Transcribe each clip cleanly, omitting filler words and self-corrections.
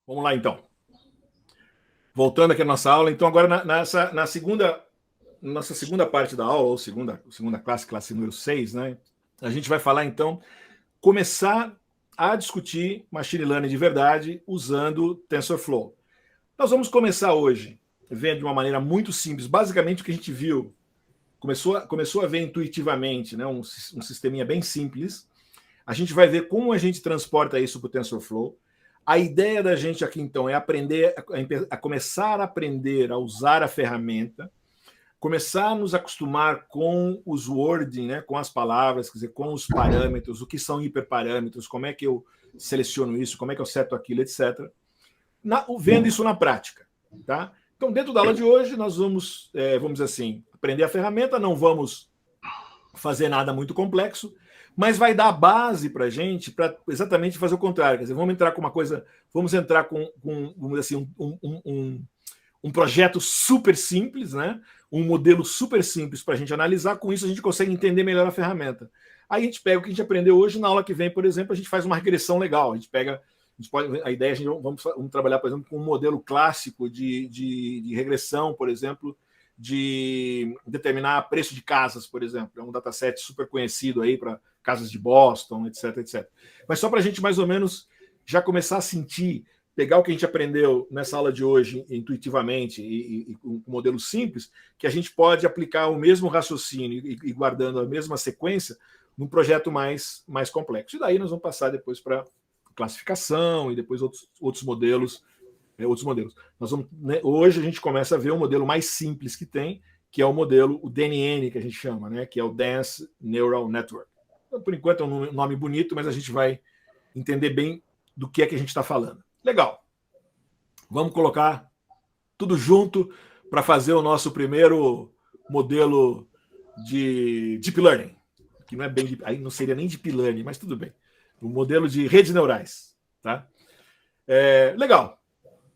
Vamos lá, então. Voltando aqui à nossa aula. Então, agora na nossa segunda parte da aula, ou segunda classe, classe número 6, né? A gente vai falar, então, começar a discutir Machine Learning de verdade usando TensorFlow. Nós vamos começar hoje vendo de uma maneira muito simples, basicamente o que a gente viu, começou a ver intuitivamente, né? Um sisteminha bem simples. A gente vai ver como a gente transporta isso para o TensorFlow. A ideia da gente aqui, então, é aprender a começar a aprender a usar a ferramenta, começar a nos acostumar com os wording, né, com as palavras, quer dizer, com os parâmetros, o que são hiperparâmetros, como é que eu seleciono isso, como é que eu seto aquilo, etc. Vendo isso na prática. Tá? Então, dentro da aula de hoje, nós vamos dizer assim, aprender a ferramenta, não vamos fazer nada muito complexo, mas vai dar a base para a gente para exatamente fazer o contrário. Quer dizer, vamos entrar com uma coisa, vamos entrar com vamos dizer assim, um projeto super simples, né? Um modelo super simples para a gente analisar. Com isso, a gente consegue entender melhor a ferramenta. Aí a gente pega o que a gente aprendeu hoje, na aula que vem, por exemplo, a gente faz uma regressão legal. A gente pega. A ideia, vamos trabalhar, por exemplo, com um modelo clássico de regressão, por exemplo, de determinar preço de casas, por exemplo. É um dataset super conhecido aí para casas de Boston, etc, etc. Mas só para a gente mais ou menos já começar a sentir, pegar o que a gente aprendeu nessa aula de hoje intuitivamente e com um modelo simples, que a gente pode aplicar o mesmo raciocínio e guardando a mesma sequência num projeto mais complexo. E daí nós vamos passar depois para classificação e depois outros modelos. Nós vamos, né, hoje a gente começa a ver o modelo mais simples que tem, que é o modelo, o DNN, que a gente chama, né, que é o Dense Neural Network. Então, por enquanto é um nome bonito, mas a gente vai entender bem do que é que a gente está falando. Legal. Vamos colocar tudo junto para fazer o nosso primeiro modelo de Deep Learning, que não é bem, aí não seria nem Deep Learning, mas tudo bem. O modelo de redes neurais, tá? Legal.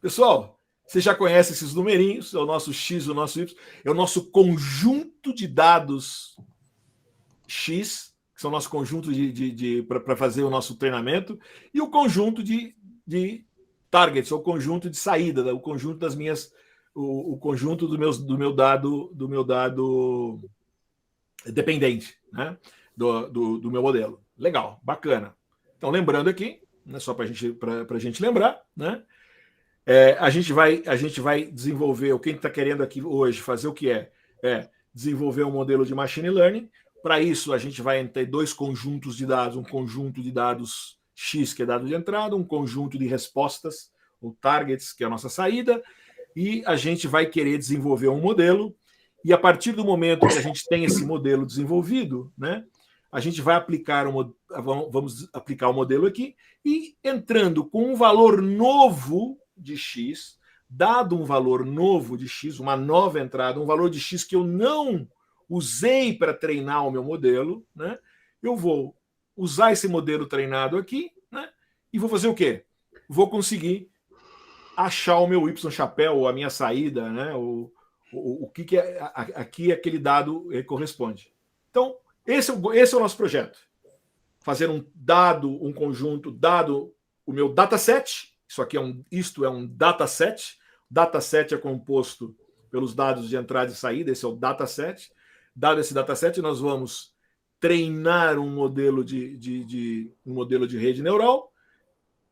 Pessoal, você já conhece esses numerinhos, é o nosso X, o nosso Y, é o nosso conjunto de dados X, que são o nosso conjunto para fazer o nosso treinamento, e o conjunto de targets, ou conjunto de saída, o conjunto das minhas, o conjunto do meu dado dependente, né? Do meu modelo. Legal, bacana. Então, lembrando aqui, né, só para a gente lembrar, né? A gente vai desenvolver, o que a gente está querendo aqui hoje, fazer o que desenvolver um modelo de machine learning. Para isso, a gente vai ter dois conjuntos de dados, um conjunto de dados X, que é dado de entrada, um conjunto de respostas, ou targets, que é a nossa saída, e a gente vai querer desenvolver um modelo, e a partir do momento que a gente tem esse modelo desenvolvido, né, a gente vai vamos aplicar o modelo aqui, e entrando com um valor novo de X, dado um valor novo de X, uma nova entrada, um valor de X que eu não usei para treinar o meu modelo, né? Eu vou usar esse modelo treinado aqui, né? E vou fazer o quê? Vou conseguir achar o meu Y chapéu, ou a minha saída, né? O que aqui aquele dado corresponde. Então, esse é o nosso projeto. Fazer um conjunto, dado o meu dataset, isto é um dataset. Dataset é composto pelos dados de entrada e saída, esse é o dataset. Dado esse dataset, nós vamos treinar um modelo de rede neural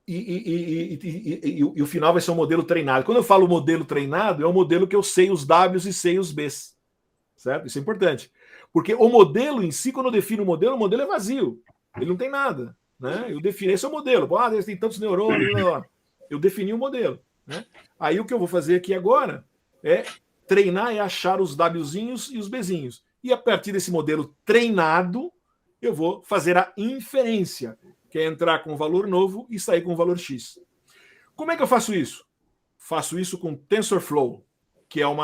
e o final vai ser um modelo treinado. Quando eu falo modelo treinado, é um modelo que eu sei os Ws e sei os Bs. Certo? Isso é importante. Porque o modelo em si, quando eu defino o modelo é vazio. Ele não tem nada. Né? Eu defini, esse é o modelo. Tem tantos neurônios. Eu defini o modelo. Né? Aí o que eu vou fazer aqui agora é treinar e achar os Wzinhos e os Bzinhos. E a partir desse modelo treinado, eu vou fazer a inferência, que é entrar com um valor novo e sair com um valor X. Como é que eu faço isso? Faço isso com TensorFlow, que é um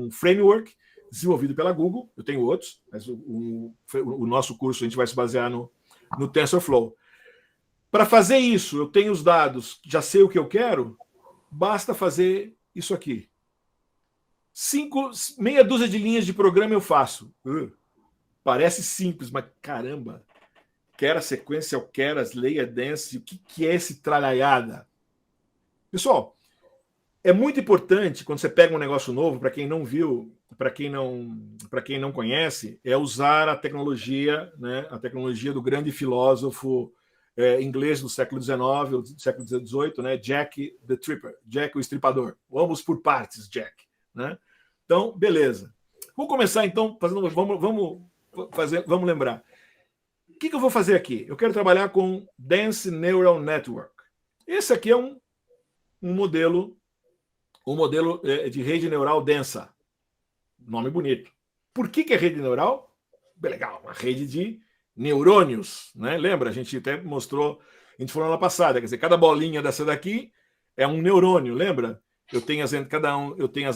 framework desenvolvido pela Google. Eu tenho outros, mas o nosso curso a gente vai se basear no TensorFlow. Para fazer isso, eu tenho os dados, já sei o que eu quero, basta fazer isso aqui. Meia dúzia de linhas de programa eu faço. Parece simples, mas caramba, Keras Sequential, Keras, Layer Dense, o que é esse tralhaiada? Pessoal, é muito importante quando você pega um negócio novo, para quem não viu, para quem não conhece, é usar a tecnologia, né, a tecnologia do grande filósofo inglês do século XIX, ou do século XVIII, né, Jack the Tripper, Jack o Estripador. Vamos por partes, Jack. Né? Então, beleza. Vamos começar então, vamos lembrar. O que eu vou fazer aqui? Eu quero trabalhar com Dense Neural Network. Esse aqui é um modelo de rede neural densa. Nome bonito. Por que é rede neural? Bem legal, uma rede de neurônios, né? Lembra? A gente até mostrou, a gente falou na passada, quer dizer, cada bolinha dessa daqui é um neurônio, lembra? Eu tenho as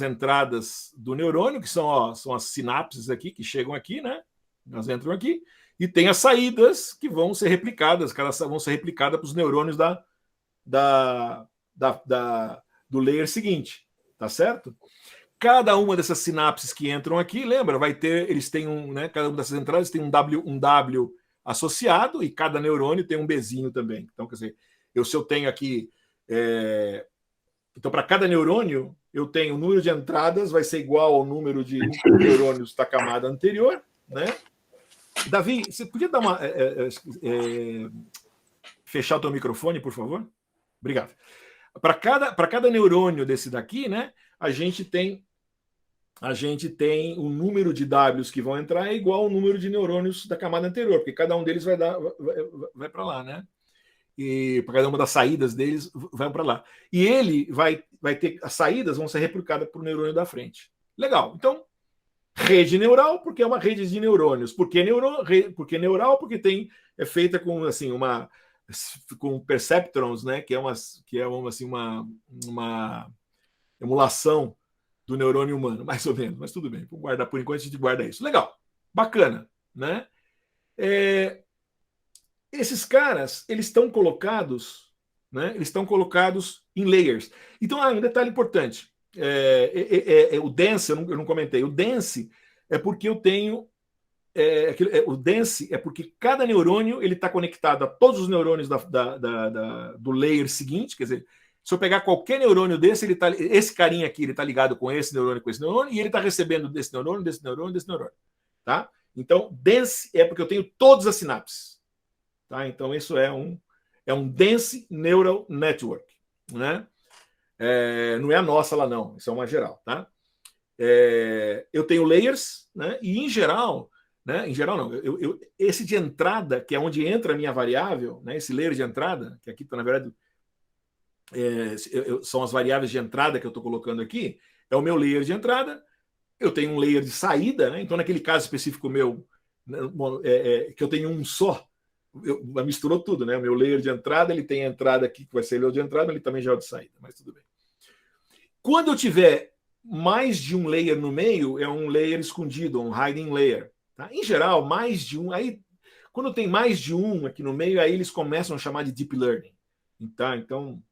entradas do neurônio, que são as sinapses aqui, que chegam aqui, né? Elas entram aqui, e tem as saídas que vão ser replicadas, que elas vão ser replicadas para os neurônios do layer seguinte, tá certo? Cada uma dessas sinapses que entram aqui, lembra, eles têm né, cada uma dessas entradas tem um W associado e cada neurônio tem um Bzinho também. Então, quer dizer, se eu tenho aqui, então para cada neurônio eu tenho o número de entradas vai ser igual ao número de neurônios da camada anterior, né? Davi, você podia dar fechar o teu microfone, por favor? Obrigado. Para cada neurônio desse daqui, né, a gente tem o número de Ws que vão entrar é igual ao número de neurônios da camada anterior, porque cada um deles vai para lá, né? E para cada uma das saídas deles vai para lá. E ele vai ter as saídas vão ser replicadas para o neurônio da frente. Legal. Então, rede neural, porque é uma rede de neurônios. Por que neural? Porque é feita com assim com perceptrons, né? Que é uma emulação do neurônio humano, mais ou menos, mas tudo bem, vamos guardar por enquanto, a gente guarda isso. Legal, bacana, né? Esses caras, eles estão colocados, né? Eles estão colocados em layers. Então, um detalhe importante, o dense, eu não comentei, o dense é porque eu tenho o dense é porque cada neurônio ele está conectado a todos os neurônios do layer seguinte, quer dizer, se eu pegar qualquer neurônio desse, esse carinha aqui, ele está ligado com esse neurônio, e ele está recebendo desse neurônio, desse neurônio, desse neurônio. Tá? Então, dense é porque eu tenho todas as sinapses. Tá? Então, isso é um dense neural network. Né? Não é a nossa lá, não. Isso é uma geral. Tá? Eu tenho layers, né? E em geral, né? Em geral, não. Esse de entrada, que é onde entra a minha variável, né? Esse layer de entrada, que aqui, na verdade, são as variáveis de entrada que eu estou colocando aqui, é o meu layer de entrada. Eu tenho um layer de saída, né? Então, naquele caso específico meu, que eu tenho um só, misturou tudo, né? O meu layer de entrada, ele tem a entrada aqui, que vai ser o layer de entrada, mas ele também já é o de saída, mas tudo bem. Quando eu tiver mais de um layer no meio, é um layer escondido, um hiding layer. Tá? Em geral, mais de um. Aí, quando tem mais de um aqui no meio, aí eles começam a chamar de deep learning. Tá? Então,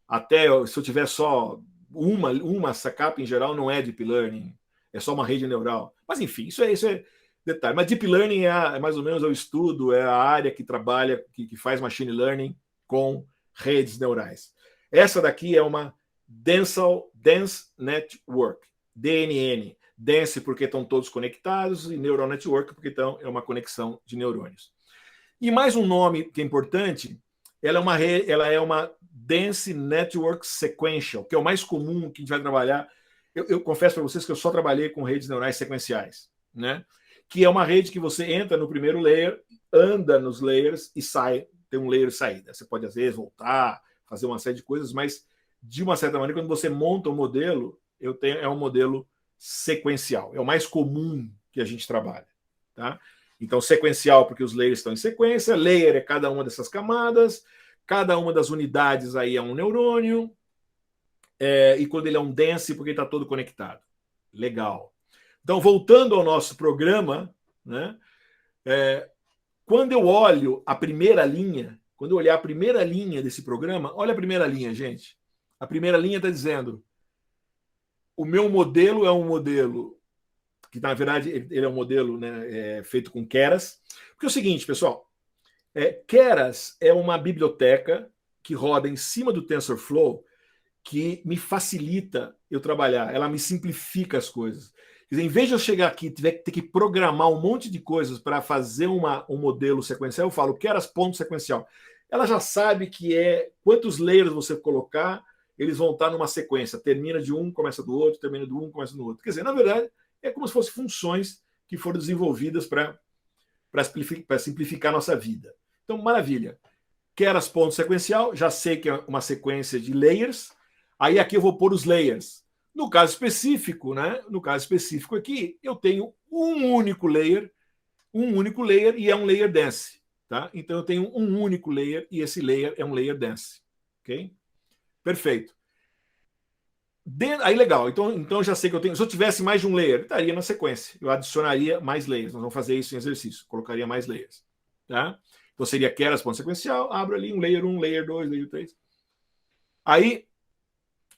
até se eu tiver só uma capa em geral, não é deep learning, é só uma rede neural. Mas enfim, isso é detalhe. Mas deep learning é mais ou menos o estudo, é a área que trabalha, que faz machine learning com redes neurais. Essa daqui é uma Dense Network, DNN. Dense porque estão todos conectados e Neural Network porque é uma conexão de neurônios. E mais um nome que é importante, ela é uma Dense Network Sequential, que é o mais comum que a gente vai trabalhar. Eu confesso para vocês que eu só trabalhei com redes neurais sequenciais, né? Que é uma rede que você entra no primeiro layer, anda nos layers e sai, tem um layer de saída. Você pode, às vezes, voltar, fazer uma série de coisas, mas, de uma certa maneira, quando você monta um modelo, é um modelo sequencial. É o mais comum que a gente trabalha. Tá? Então, sequencial porque os layers estão em sequência, layer é cada uma dessas camadas, cada uma das unidades aí é um neurônio, e quando ele é um dense, porque está todo conectado. Legal. Então, voltando ao nosso programa, né, quando eu olho a primeira linha, quando eu olhar a primeira linha desse programa, olha a primeira linha, gente. A primeira linha está dizendo: o meu modelo é um modelo que, na verdade, ele é um modelo, né, feito com Keras. Porque é o seguinte, pessoal, Keras é uma biblioteca que roda em cima do TensorFlow que me facilita eu trabalhar, ela me simplifica as coisas. Quer dizer, em vez de eu chegar aqui e ter que programar um monte de coisas para fazer um modelo sequencial, eu falo, Keras ponto sequencial. Ela já sabe que quantos layers você colocar, eles vão estar numa sequência. Termina de um, começa do outro, termina do um, começa do outro. Quer dizer, na verdade, é como se fossem funções que foram desenvolvidas para simplificar a nossa vida. Então, maravilha. Keras ponto sequencial, já sei que é uma sequência de layers. Aí aqui eu vou pôr os layers. No caso específico, né? No caso específico aqui, eu tenho um único layer e é um layer dense, tá? Então eu tenho um único layer e esse layer é um layer dense, ok? Perfeito. Aí legal, então já sei que eu tenho. Se eu tivesse mais de um layer, estaria na sequência. Eu adicionaria mais layers. Nós vamos fazer isso em exercício. Colocaria mais layers, tá? Então seria Keras ponto sequencial, abro ali um layer 1, layer 2, layer 3. Aí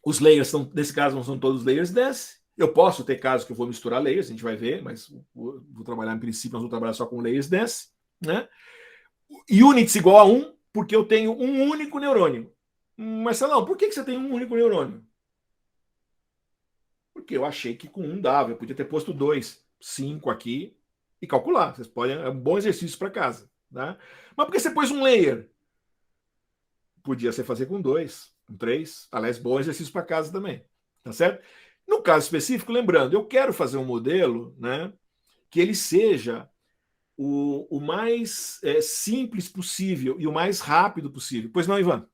os layers são, nesse caso, não são todos layers dense. Eu posso ter casos que eu vou misturar layers, a gente vai ver, mas vou trabalhar em princípio, nós vamos trabalhar só com layers dense, né? Units igual a 1, porque eu tenho um único neurônio. Marcelão, por que você tem um único neurônio? Porque eu achei que com um dava, eu podia ter posto 2, 5 aqui e calcular. Vocês podem, é um bom exercício para casa, né? Mas por que você pôs um layer? Podia ser fazer com 2, com 3. Aliás, bom exercício para casa também, tá certo? No caso específico, lembrando, eu quero fazer um modelo, né, que ele seja o mais simples possível e o mais rápido possível. Pois não, Ivan?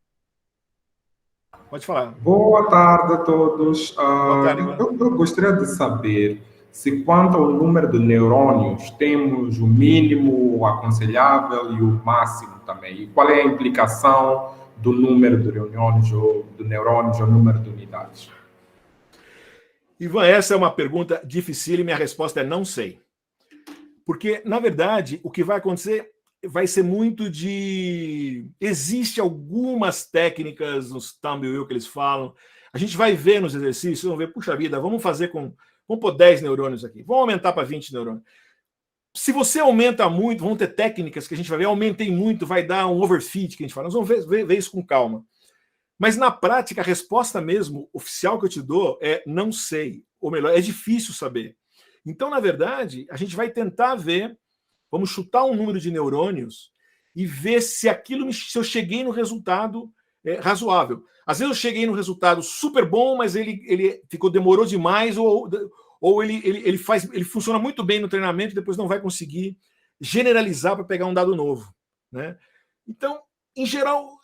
Pode falar. Boa tarde a todos. Boa tarde, Ivan. Eu gostaria de saber se, quanto ao número de neurônios, temos o mínimo, o aconselhável e o máximo também. E qual é a implicação do número de neurônios ou número de unidades? Ivan, essa é uma pergunta difícil e minha resposta é não sei. Porque, na verdade, o que vai acontecer vai ser muito de... Existem algumas técnicas nos Thumbwheel que eles falam. A gente vai ver nos exercícios, vamos ver, puxa vida, vamos fazer com... Vamos pôr 10 neurônios aqui. Vamos aumentar para 20 neurônios. Se você aumenta muito, vão ter técnicas que a gente vai ver, aumentei muito, vai dar um overfit, que a gente fala. Nós vamos ver isso com calma. Mas, na prática, a resposta mesmo, oficial que eu te dou, é não sei. Ou melhor, é difícil saber. Então, na verdade, a gente vai tentar ver, vamos chutar um número de neurônios e ver se se eu cheguei no resultado razoável. Às vezes eu cheguei no resultado super bom, mas ele demorou demais, ou ele funciona muito bem no treinamento e depois não vai conseguir generalizar para pegar um dado novo, né? Então, em geral,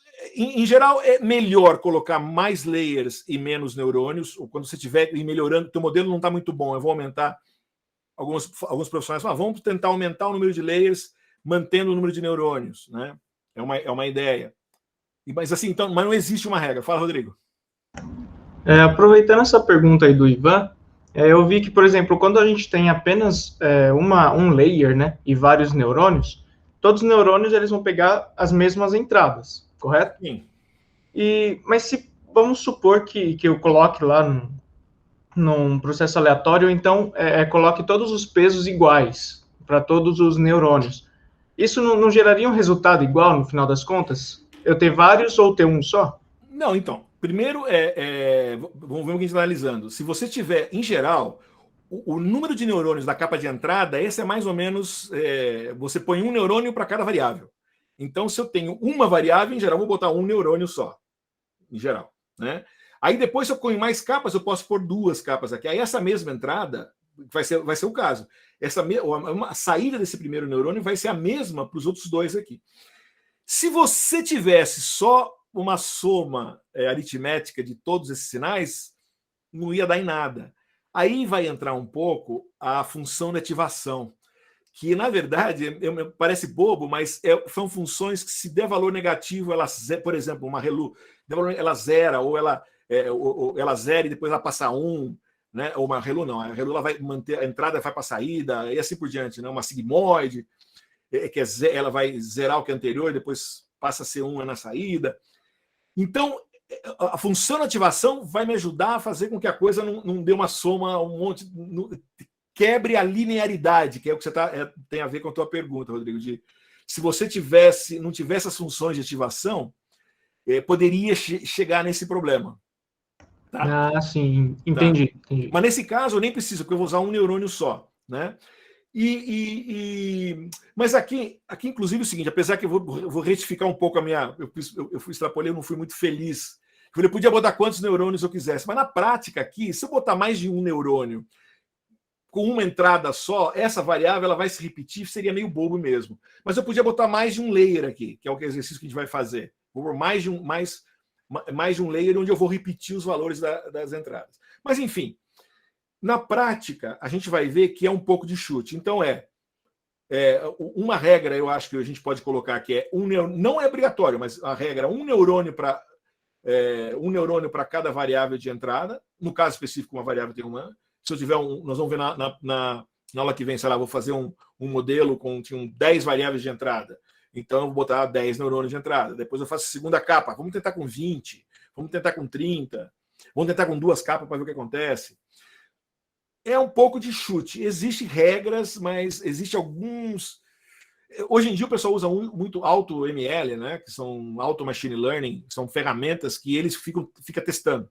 é melhor colocar mais layers e menos neurônios, ou quando você estiver melhorando, teu modelo não está muito bom, eu vou aumentar. Alguns profissionais falam, vamos tentar aumentar o número de layers, mantendo o número de neurônios, né? É uma ideia. Mas assim, então, mas não existe uma regra. Fala, Rodrigo. Aproveitando essa pergunta aí do Ivan, eu vi que, por exemplo, quando a gente tem apenas um layer, né, e vários neurônios, todos os neurônios eles vão pegar as mesmas entradas, correto? Sim. Mas se vamos supor que eu coloque lá num processo aleatório, então coloque todos os pesos iguais para todos os neurônios. Isso não geraria um resultado igual no final das contas? Eu ter vários ou ter um só? Não, então. Primeiro, vamos ver o que a gente está analisando. Se você tiver, em geral, o número de neurônios da capa de entrada, esse é mais ou menos... você põe um neurônio para cada variável. Então, se eu tenho uma variável, em geral, eu vou botar um neurônio só. Em geral, né? Aí depois, se eu ponho mais capas, eu posso pôr 2 capas aqui. Aí essa mesma entrada vai ser o caso. A saída desse primeiro neurônio vai ser a mesma para os outros 2 aqui. Se você tivesse só uma soma aritmética de todos esses sinais, não ia dar em nada. Aí vai entrar um pouco a função de ativação, que, na verdade, parece bobo, mas são funções que, se der valor negativo, por exemplo, uma ReLU, ela zera, ou ela zera e depois ela passa 1, né? Ou uma ReLU não, a ReLU ela vai manter a entrada, vai para a saída, e assim por diante, né? Uma sigmoide, ela vai zerar o que é anterior, depois passa a ser 1 na saída. Então, a função de ativação vai me ajudar a fazer com que a coisa não dê uma soma, um monte... quebre a linearidade, que é o que você tem a ver com a tua pergunta, Rodrigo, de se você não tivesse as funções de ativação, poderia chegar nesse problema. Tá? Ah, sim, entendi. Mas nesse caso eu nem preciso, porque eu vou usar um neurônio só, né? Mas aqui, inclusive, é o seguinte, apesar que eu vou retificar um pouco a minha... Eu fui extrapolei, eu não fui muito feliz. Eu podia botar quantos neurônios eu quisesse, mas na prática aqui, se eu botar mais de um neurônio com uma entrada só, essa variável ela vai se repetir, seria meio bobo mesmo. Mas eu podia botar mais de um layer aqui, que é o exercício que a gente vai fazer. Vou pôr mais de um layer onde eu vou repetir os valores das entradas. Mas, enfim, na prática, a gente vai ver que é um pouco de chute. Então, uma regra, eu acho que a gente pode colocar que não é obrigatório, mas a regra um neurônio para cada variável de entrada. No caso específico, uma variável tem uma. Se eu tiver nós vamos ver na aula que vem, sei lá, vou fazer um modelo com 10 variáveis de entrada. Então, eu vou botar 10 neurônios de entrada. Depois eu faço a segunda capa. Vamos tentar com 20, vamos tentar com 30, vamos tentar com 2 capas para ver o que acontece. É um pouco de chute. Existem regras, mas existem alguns... Hoje em dia o pessoal usa muito AutoML, né? Que são Auto Machine Learning, que são ferramentas que eles fica testando.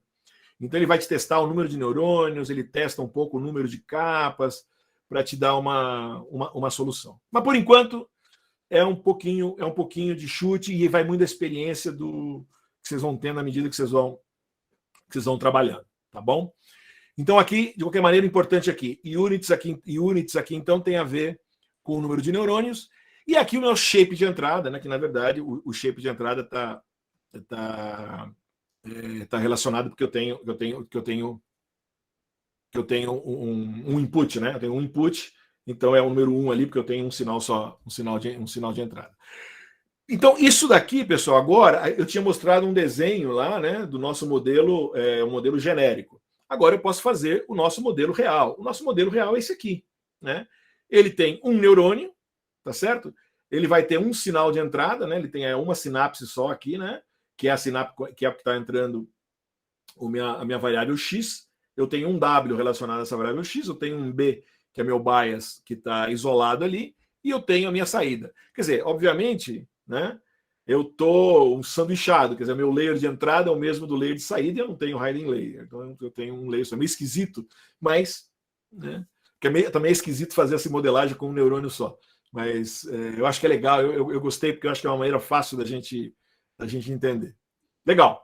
Então ele vai te testar o número de neurônios, ele testa um pouco o número de capas para te dar uma solução. Mas por enquanto é um pouquinho de chute e vai muito da experiência que vocês vão tendo à medida que vocês vão trabalhando, tá bom? Então aqui, de qualquer maneira, importante aqui, units aqui então tem a ver com o número de neurônios, e aqui o meu shape de entrada, né, que na verdade o shape de entrada está relacionado porque eu tenho um input, né? Eu tenho um input, então é o número 1 ali, porque eu tenho um sinal de entrada. Então, isso daqui, pessoal, agora eu tinha mostrado um desenho lá, né, do nosso modelo, um modelo genérico. Agora eu posso fazer o nosso modelo real. O nosso modelo real é esse aqui, né? Ele tem um neurônio, tá certo? Ele vai ter um sinal de entrada, né? Ele tem uma sinapse só aqui, né? Que é a sinapse que está entrando a minha variável x. Eu tenho um W relacionado a essa variável x, eu tenho um B, que é meu bias, que está isolado ali, e eu tenho a minha saída. Quer dizer, obviamente, né? Eu estou um sanduichado, quer dizer, meu layer de entrada é o mesmo do layer de saída e eu não tenho hiding layer. Então eu tenho um layer, isso é meio esquisito, mas, né? Também é esquisito fazer essa modelagem com um neurônio só. Mas eu acho que é legal, eu gostei, porque eu acho que é uma maneira fácil da gente entender. Legal.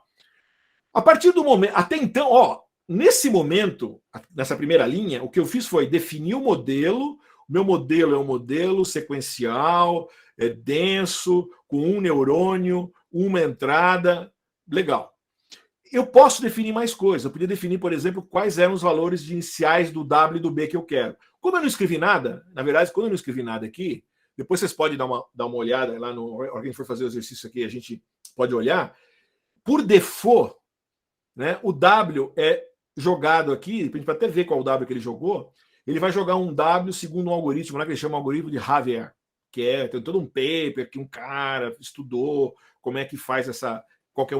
A partir do momento, até então, nesse momento, nessa primeira linha, o que eu fiz foi definir o modelo. O meu modelo é um modelo sequencial, denso, com um neurônio, uma entrada. Legal. Eu posso definir mais coisas. Eu podia definir, por exemplo, quais eram os valores iniciais do W e do B que eu quero. Como eu não escrevi nada, na verdade, quando eu não escrevi nada aqui, depois vocês podem dar uma olhada lá, alguém for fazer o exercício aqui, a gente pode olhar. Por default, né, o W é jogado aqui, a gente vai até ver qual o W que ele jogou, ele vai jogar um W segundo um algoritmo, lá que ele chama o algoritmo de Javier, que tem todo um paper que um cara estudou, como é que faz qual que é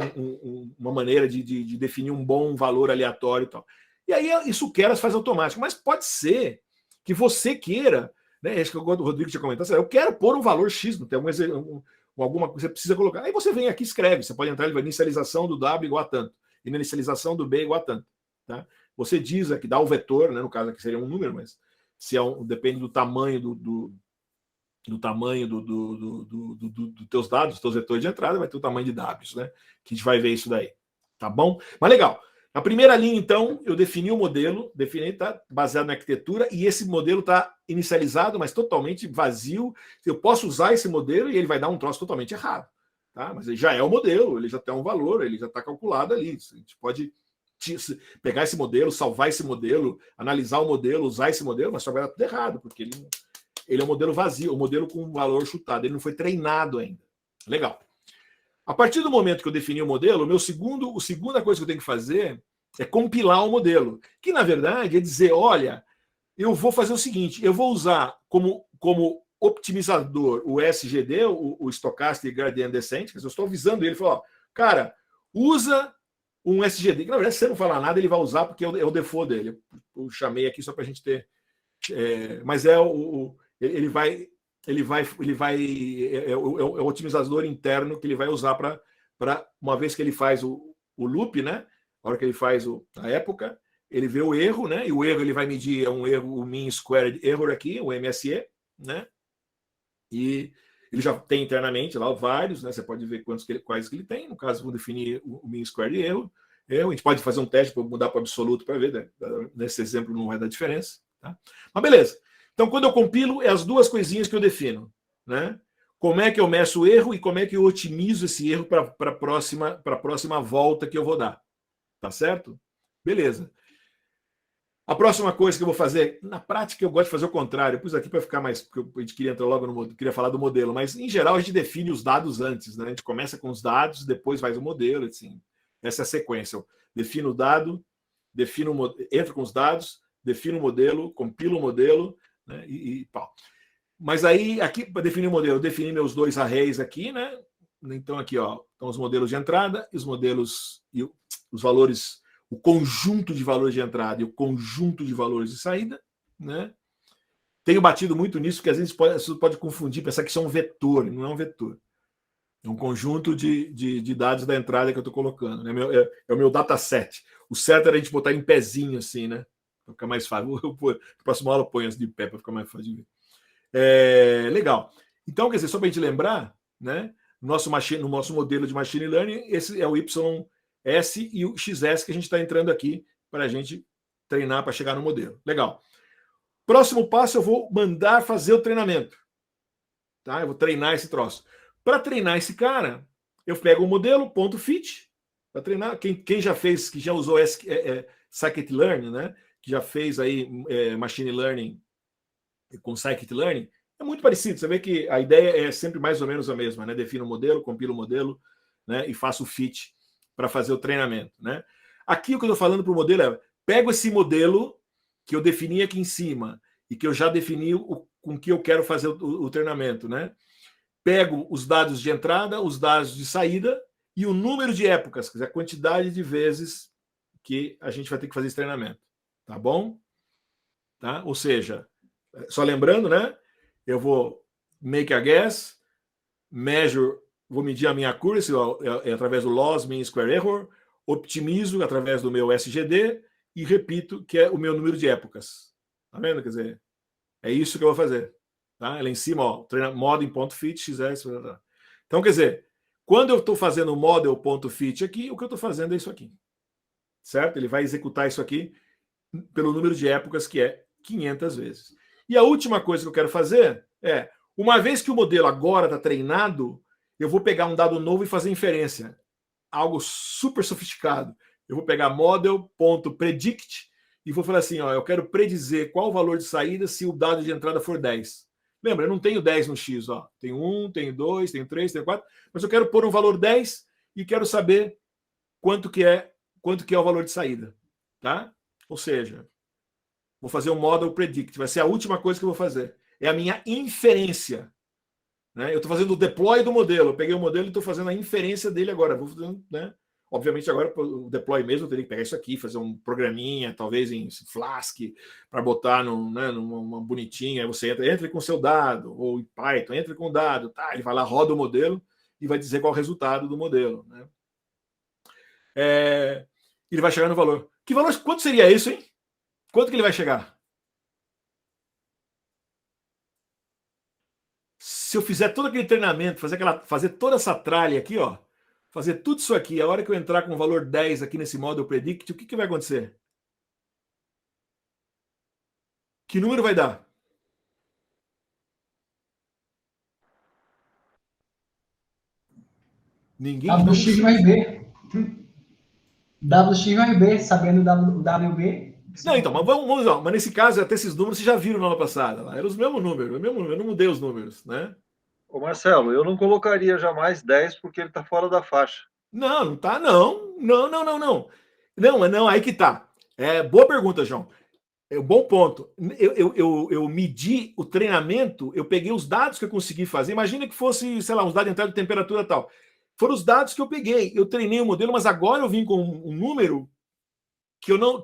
uma maneira de definir um bom valor aleatório e tal. E aí isso o Keras faz automático, mas pode ser que você queira, né, acho que o Rodrigo tinha comentado, eu quero pôr um valor X, não tem alguma coisa que você precisa colocar. Aí você vem aqui e escreve, você pode entrar, ele vai inicialização do W igual a tanto, inicialização do B igual a tanto. Tá? Você diz aqui, dá o vetor, né, no caso aqui seria um número, mas se depende do tamanho do tamanho dos teus dados, dos teus vetores de entrada, vai ter o tamanho de Ws, né? Que a gente vai ver isso daí. Tá bom? Mas legal. Na primeira linha, então, eu defini o modelo, tá baseado na arquitetura, e esse modelo está inicializado, mas totalmente vazio. Eu posso usar esse modelo e ele vai dar um troço totalmente errado. Tá? Mas ele já é o modelo, ele já tem um valor, ele já está calculado ali. A gente pode pegar esse modelo, salvar esse modelo, analisar o modelo, usar esse modelo, mas só vai dar tudo errado, porque ele é um modelo vazio, um modelo com um valor chutado, ele não foi treinado ainda. Legal. A partir do momento que eu defini o modelo, a segunda coisa que eu tenho que fazer é compilar o modelo, que na verdade é dizer, olha, eu vou fazer o seguinte, eu vou usar como optimizador o SGD, o Stochastic Gradient Descent, que eu estou avisando ele, falou, cara, usa um SGD, que na verdade se você não falar nada, ele vai usar porque é o default dele. Eu chamei aqui só para a gente ter... mas ele vai é o otimizador interno que ele vai usar para uma vez que ele faz o loop, né? A hora que ele faz a época, ele vê o erro, né? E o erro ele vai medir um erro, o mean squared error aqui, o MSE, né? E ele já tem internamente lá vários, né? Você pode ver quais que ele tem. No caso, vou definir o mean squared erro. A gente pode fazer um teste para mudar para absoluto para ver, né? Nesse exemplo não vai dar diferença, tá? Mas beleza. Então, quando eu compilo, é as duas coisinhas que eu defino, né? Como é que eu meço o erro e como é que eu otimizo esse erro para a próxima volta que eu vou dar. Tá certo? Beleza. A próxima coisa que eu vou fazer, na prática eu gosto de fazer o contrário, eu pus aqui para ficar mais, porque a gente queria entrar logo no modelo, queria falar do modelo, mas em geral a gente define os dados antes, né? A gente começa com os dados, depois faz o modelo, assim. Essa é a sequência. Eu defino o dado, entro com os dados, defino o modelo, compilo o modelo, né? E pau. Mas aí, aqui, para definir o modelo, eu defini meus dois arrays aqui, né? Então, aqui, ó, estão os modelos de entrada e os modelos e os valores, o conjunto de valores de entrada e o conjunto de valores de saída, né? Tenho batido muito nisso, porque às vezes você pode confundir, pensar que isso é um vetor, não é um vetor. É um conjunto de dados da entrada que eu estou colocando, né? É o meu dataset. O certo era a gente botar em pezinho, assim, né? Para ficar mais fácil. Na próxima aula eu ponho as de pé para ficar mais fácil de ver. Legal. Então, quer dizer, só para a gente lembrar, né? No nosso modelo de machine learning, esse é o YS e o XS que a gente está entrando aqui para a gente treinar para chegar no modelo. Legal. Próximo passo, eu vou mandar fazer o treinamento. Tá? Eu vou treinar esse troço. Para treinar esse cara, eu pego o modelo, ponto fit, para treinar. Quem já fez, que já usou scikit-learn, né? Que já fez aí machine learning com scikit-learn, é muito parecido. Você vê que a ideia é sempre mais ou menos a mesma, né? Defino o modelo, compilo o modelo, né? E faço o fit para fazer o treinamento, né? Aqui o que eu estou falando para o modelo é: pego esse modelo que eu defini aqui em cima e que eu já defini com que eu quero fazer o treinamento, né? Pego os dados de entrada, os dados de saída e o número de épocas, quer dizer, a quantidade de vezes que a gente vai ter que fazer esse treinamento, tá bom? Tá? Ou seja, só lembrando, né? Eu vou make a guess, measure, vou medir a minha accuracy através do loss, mean square error, optimizo através do meu SGD e repito que é o meu número de épocas. Tá vendo? Quer dizer, é isso que eu vou fazer. Tá? Lá em cima, ó, model.fit, XS. Então, quer dizer, quando eu estou fazendo o model.fit aqui, o que eu estou fazendo é isso aqui. Certo? Ele vai executar isso aqui pelo número de épocas, que é 500 vezes. E a última coisa que eu quero fazer é, uma vez que o modelo agora está treinado, eu vou pegar um dado novo e fazer inferência. Algo super sofisticado. Eu vou pegar model.predict e vou falar assim, ó, eu quero predizer qual o valor de saída se o dado de entrada for 10. Lembra, eu não tenho 10 no X, ó. Tenho 1, tenho 2, tenho 3, tenho 4, mas eu quero pôr um valor 10 e quero saber quanto que é o valor de saída, tá? Ou seja, vou fazer um model predict, vai ser a última coisa que eu vou fazer. É a minha inferência, né? Eu estou fazendo o deploy do modelo, eu peguei o modelo e estou fazendo a inferência dele agora. Vou fazendo, né? Obviamente, agora o deploy mesmo, eu teria que pegar isso aqui, fazer um programinha, talvez em Flask, para botar numa bonitinha. Aí você entra com o seu dado, ou em Python, entra com o dado, tá? Ele vai lá, roda o modelo e vai dizer qual é o resultado do modelo, né? Ele vai chegar no valor. Que valor? Quanto seria isso, hein? Quanto que ele vai chegar? Se eu fizer todo aquele treinamento, fazer toda essa tralha aqui, ó, fazer tudo isso aqui, a hora que eu entrar com o valor 10 aqui nesse model predict, o que vai acontecer? Que número vai dar? Ninguém. WX mais B. WX mais B, sabendo WB. Não, então, mas vamos lá. Mas nesse caso, até esses números vocês já viram na aula passada. Eram os mesmos números, eu não mudei os números, né? Ô Marcelo, eu não colocaria jamais 10 porque ele está fora da faixa. Não tá, não. Não, aí que tá. Boa pergunta, João. É um bom ponto. Eu medi o treinamento, eu peguei os dados que eu consegui fazer. Imagina que fosse, sei lá, uns dados de entrada de temperatura e tal. Foram os dados que eu peguei. Eu treinei o modelo, mas agora eu vim com um número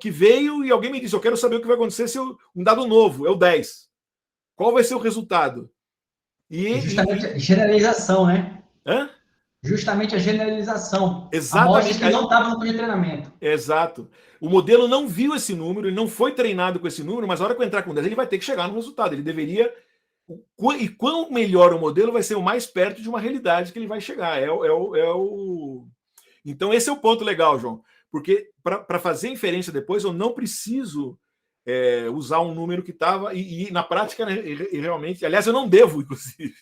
que veio e alguém me disse: eu quero saber o que vai acontecer se um dado novo é o 10. Qual vai ser o resultado? Justamente a generalização, né? Hã? Justamente a generalização. Exatamente. Amostras que não estavam no plano de treinamento. Exato. O modelo não viu esse número, ele não foi treinado com esse número, mas na hora que eu entrar com 10, ele vai ter que chegar no resultado. Ele deveria. E quanto melhor o modelo, vai ser o mais perto de uma realidade que ele vai chegar. Então, esse é o ponto legal, João. Porque para fazer inferência depois, eu não preciso usar um número que estava. E na prática, né, e realmente. Aliás, eu não devo, inclusive.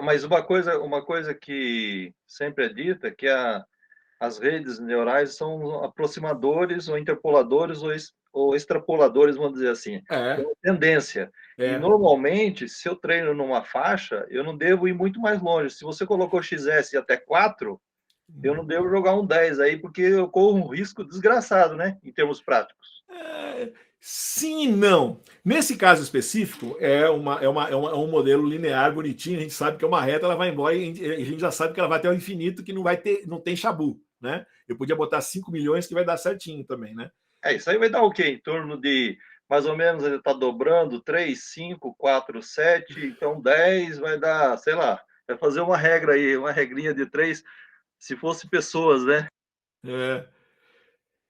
Mas uma coisa que sempre é dita é que as redes neurais são aproximadores ou interpoladores ou extrapoladores, vamos dizer assim. É uma tendência. E normalmente, se eu treino numa faixa, eu não devo ir muito mais longe. Se você colocou XS até 4, eu não devo jogar um 10 aí, porque eu corro um risco desgraçado, né? Em termos práticos. Sim e não. Nesse caso específico, é um modelo linear, bonitinho, a gente sabe que é uma reta, ela vai embora e a gente já sabe que ela vai até o infinito, que não tem chabu, né? Eu podia botar 5 milhões que vai dar certinho também, né? Isso aí vai dar o quê? Em torno de, mais ou menos, ele está dobrando 3, 5, 4, 7, então 10 vai dar, sei lá, vai fazer uma regra aí, uma regrinha de 3, se fosse pessoas, né?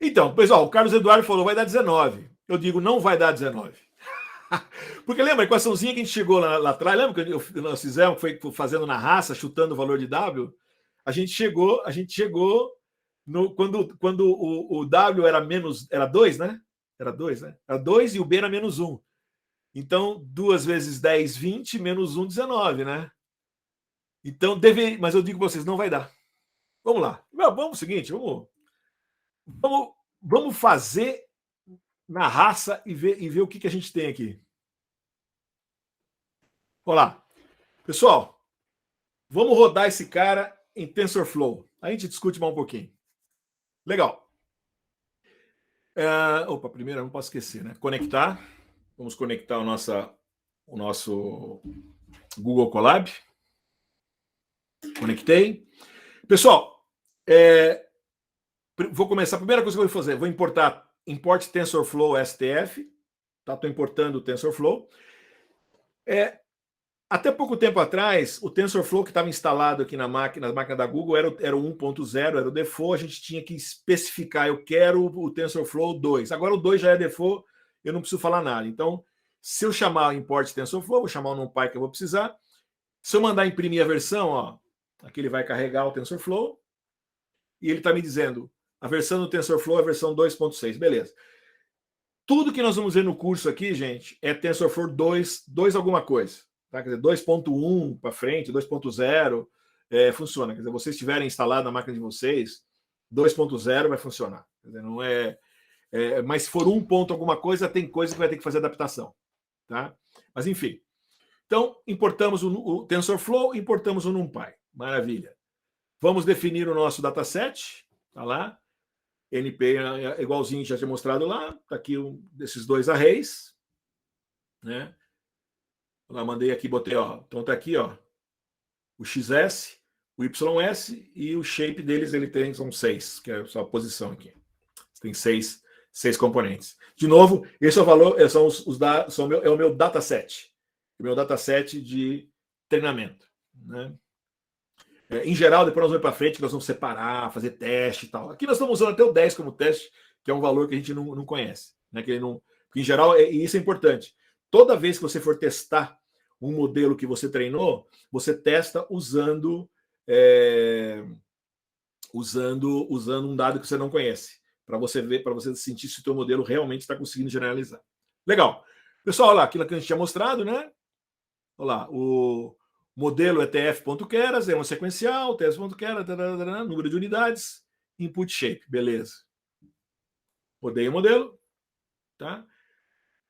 Então, pessoal, o Carlos Eduardo falou, vai dar 19. Eu digo, não vai dar 19. Porque lembra a equaçãozinha que a gente chegou lá atrás? Lembra que nós fizemos, foi fazendo na raça, chutando o valor de W? A gente chegou quando o W era 2, né? Era 2, né? Era 2 e o B era menos 1. Então, 2 vezes 10, 20, menos 1, 19, né? Então, mas eu digo para vocês, não vai dar. Vamos lá. Vamos o seguinte, vamos fazer na raça e ver o que a gente tem aqui. Olá. Pessoal, vamos rodar esse cara em TensorFlow. A gente discute mais um pouquinho. Legal. Primeiro, eu não posso esquecer, né? Conectar. Vamos conectar o nosso Google Colab. Conectei. Pessoal, vou começar. A primeira coisa que eu vou fazer, vou import TensorFlow STF. Tá? Estou importando o TensorFlow. Até pouco tempo atrás, o TensorFlow que estava instalado aqui na máquina da Google era o 1.0, era o default, a gente tinha que especificar, eu quero o TensorFlow 2. Agora o 2 já é default, eu não preciso falar nada. Então, se eu chamar import TensorFlow, vou chamar o NumPy que eu vou precisar. Se eu mandar imprimir a versão, ó, aqui ele vai carregar o TensorFlow, e ele está me dizendo, a versão do TensorFlow é a versão 2.6, beleza. Tudo que nós vamos ver no curso aqui, gente, é TensorFlow 2 alguma coisa. Tá? Quer dizer, 2.1 para frente, 2.0, funciona. Quer dizer, vocês tiverem instalado na máquina de vocês, 2.0 vai funcionar. Quer dizer, não mas se for 1 ponto alguma coisa, tem coisa que vai ter que fazer adaptação. Tá? Mas enfim. Então, importamos o TensorFlow, importamos o NumPy. Maravilha. Vamos definir o nosso dataset. Tá lá. NP é igualzinho que já tinha mostrado lá. Está aqui desses dois arrays. Né? Lá, mandei aqui, botei, ó. Então tá aqui, ó. O XS, o YS e o shape deles, são 6, que é a sua posição aqui. Tem 6 componentes. De novo, esse é o valor, é o meu dataset. O meu dataset de treinamento. Né? Em geral, depois nós vamos para frente, nós vamos separar, fazer teste e tal. Aqui nós estamos usando até o 10 como teste, que é um valor que a gente não conhece. Né? Que em geral, e isso é importante. Toda vez que você for testar um modelo que você treinou, você testa usando um dado que você não conhece, para você ver, para você sentir se o teu modelo realmente está conseguindo generalizar. Legal. Pessoal, olha lá, aquilo que a gente tinha mostrado, né? Olha lá, o modelo é tf.keras, é uma sequencial, tf.keras, número de unidades, input shape, beleza. Rodei o modelo, tá?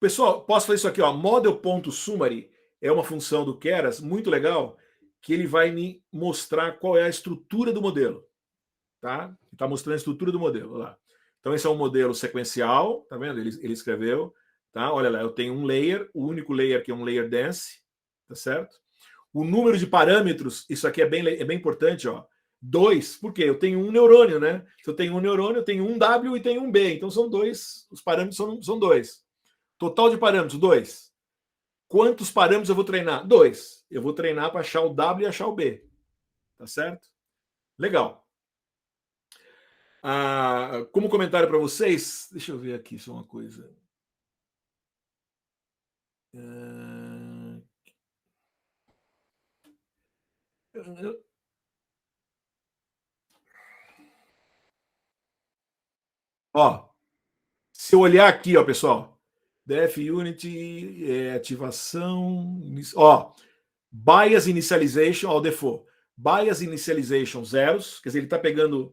Pessoal, posso fazer isso aqui, ó, model.summary é uma função do Keras muito legal, que ele vai me mostrar qual é a estrutura do modelo. Tá? Está mostrando a estrutura do modelo. Olha lá. Então, esse é um modelo sequencial, tá vendo? Ele escreveu. Tá? Olha lá, eu tenho um layer, o único layer que é um layer dense, tá certo? O número de parâmetros, isso aqui é bem importante, ó. 2, por quê? Eu tenho um neurônio, né? Se eu tenho um neurônio, eu tenho um W e tenho um B. Então, são 2, os parâmetros são 2. Total de parâmetros, 2. Quantos parâmetros eu vou treinar? 2. Eu vou treinar para achar o W e achar o B. Tá certo? Legal. Como comentário para vocês, deixa eu ver aqui só uma coisa. Ó, se eu olhar aqui, ó, pessoal, Def Unity, ativação, ó, Bias Initialization, ó, o default. Bias Initialization zeros, quer dizer, ele está pegando,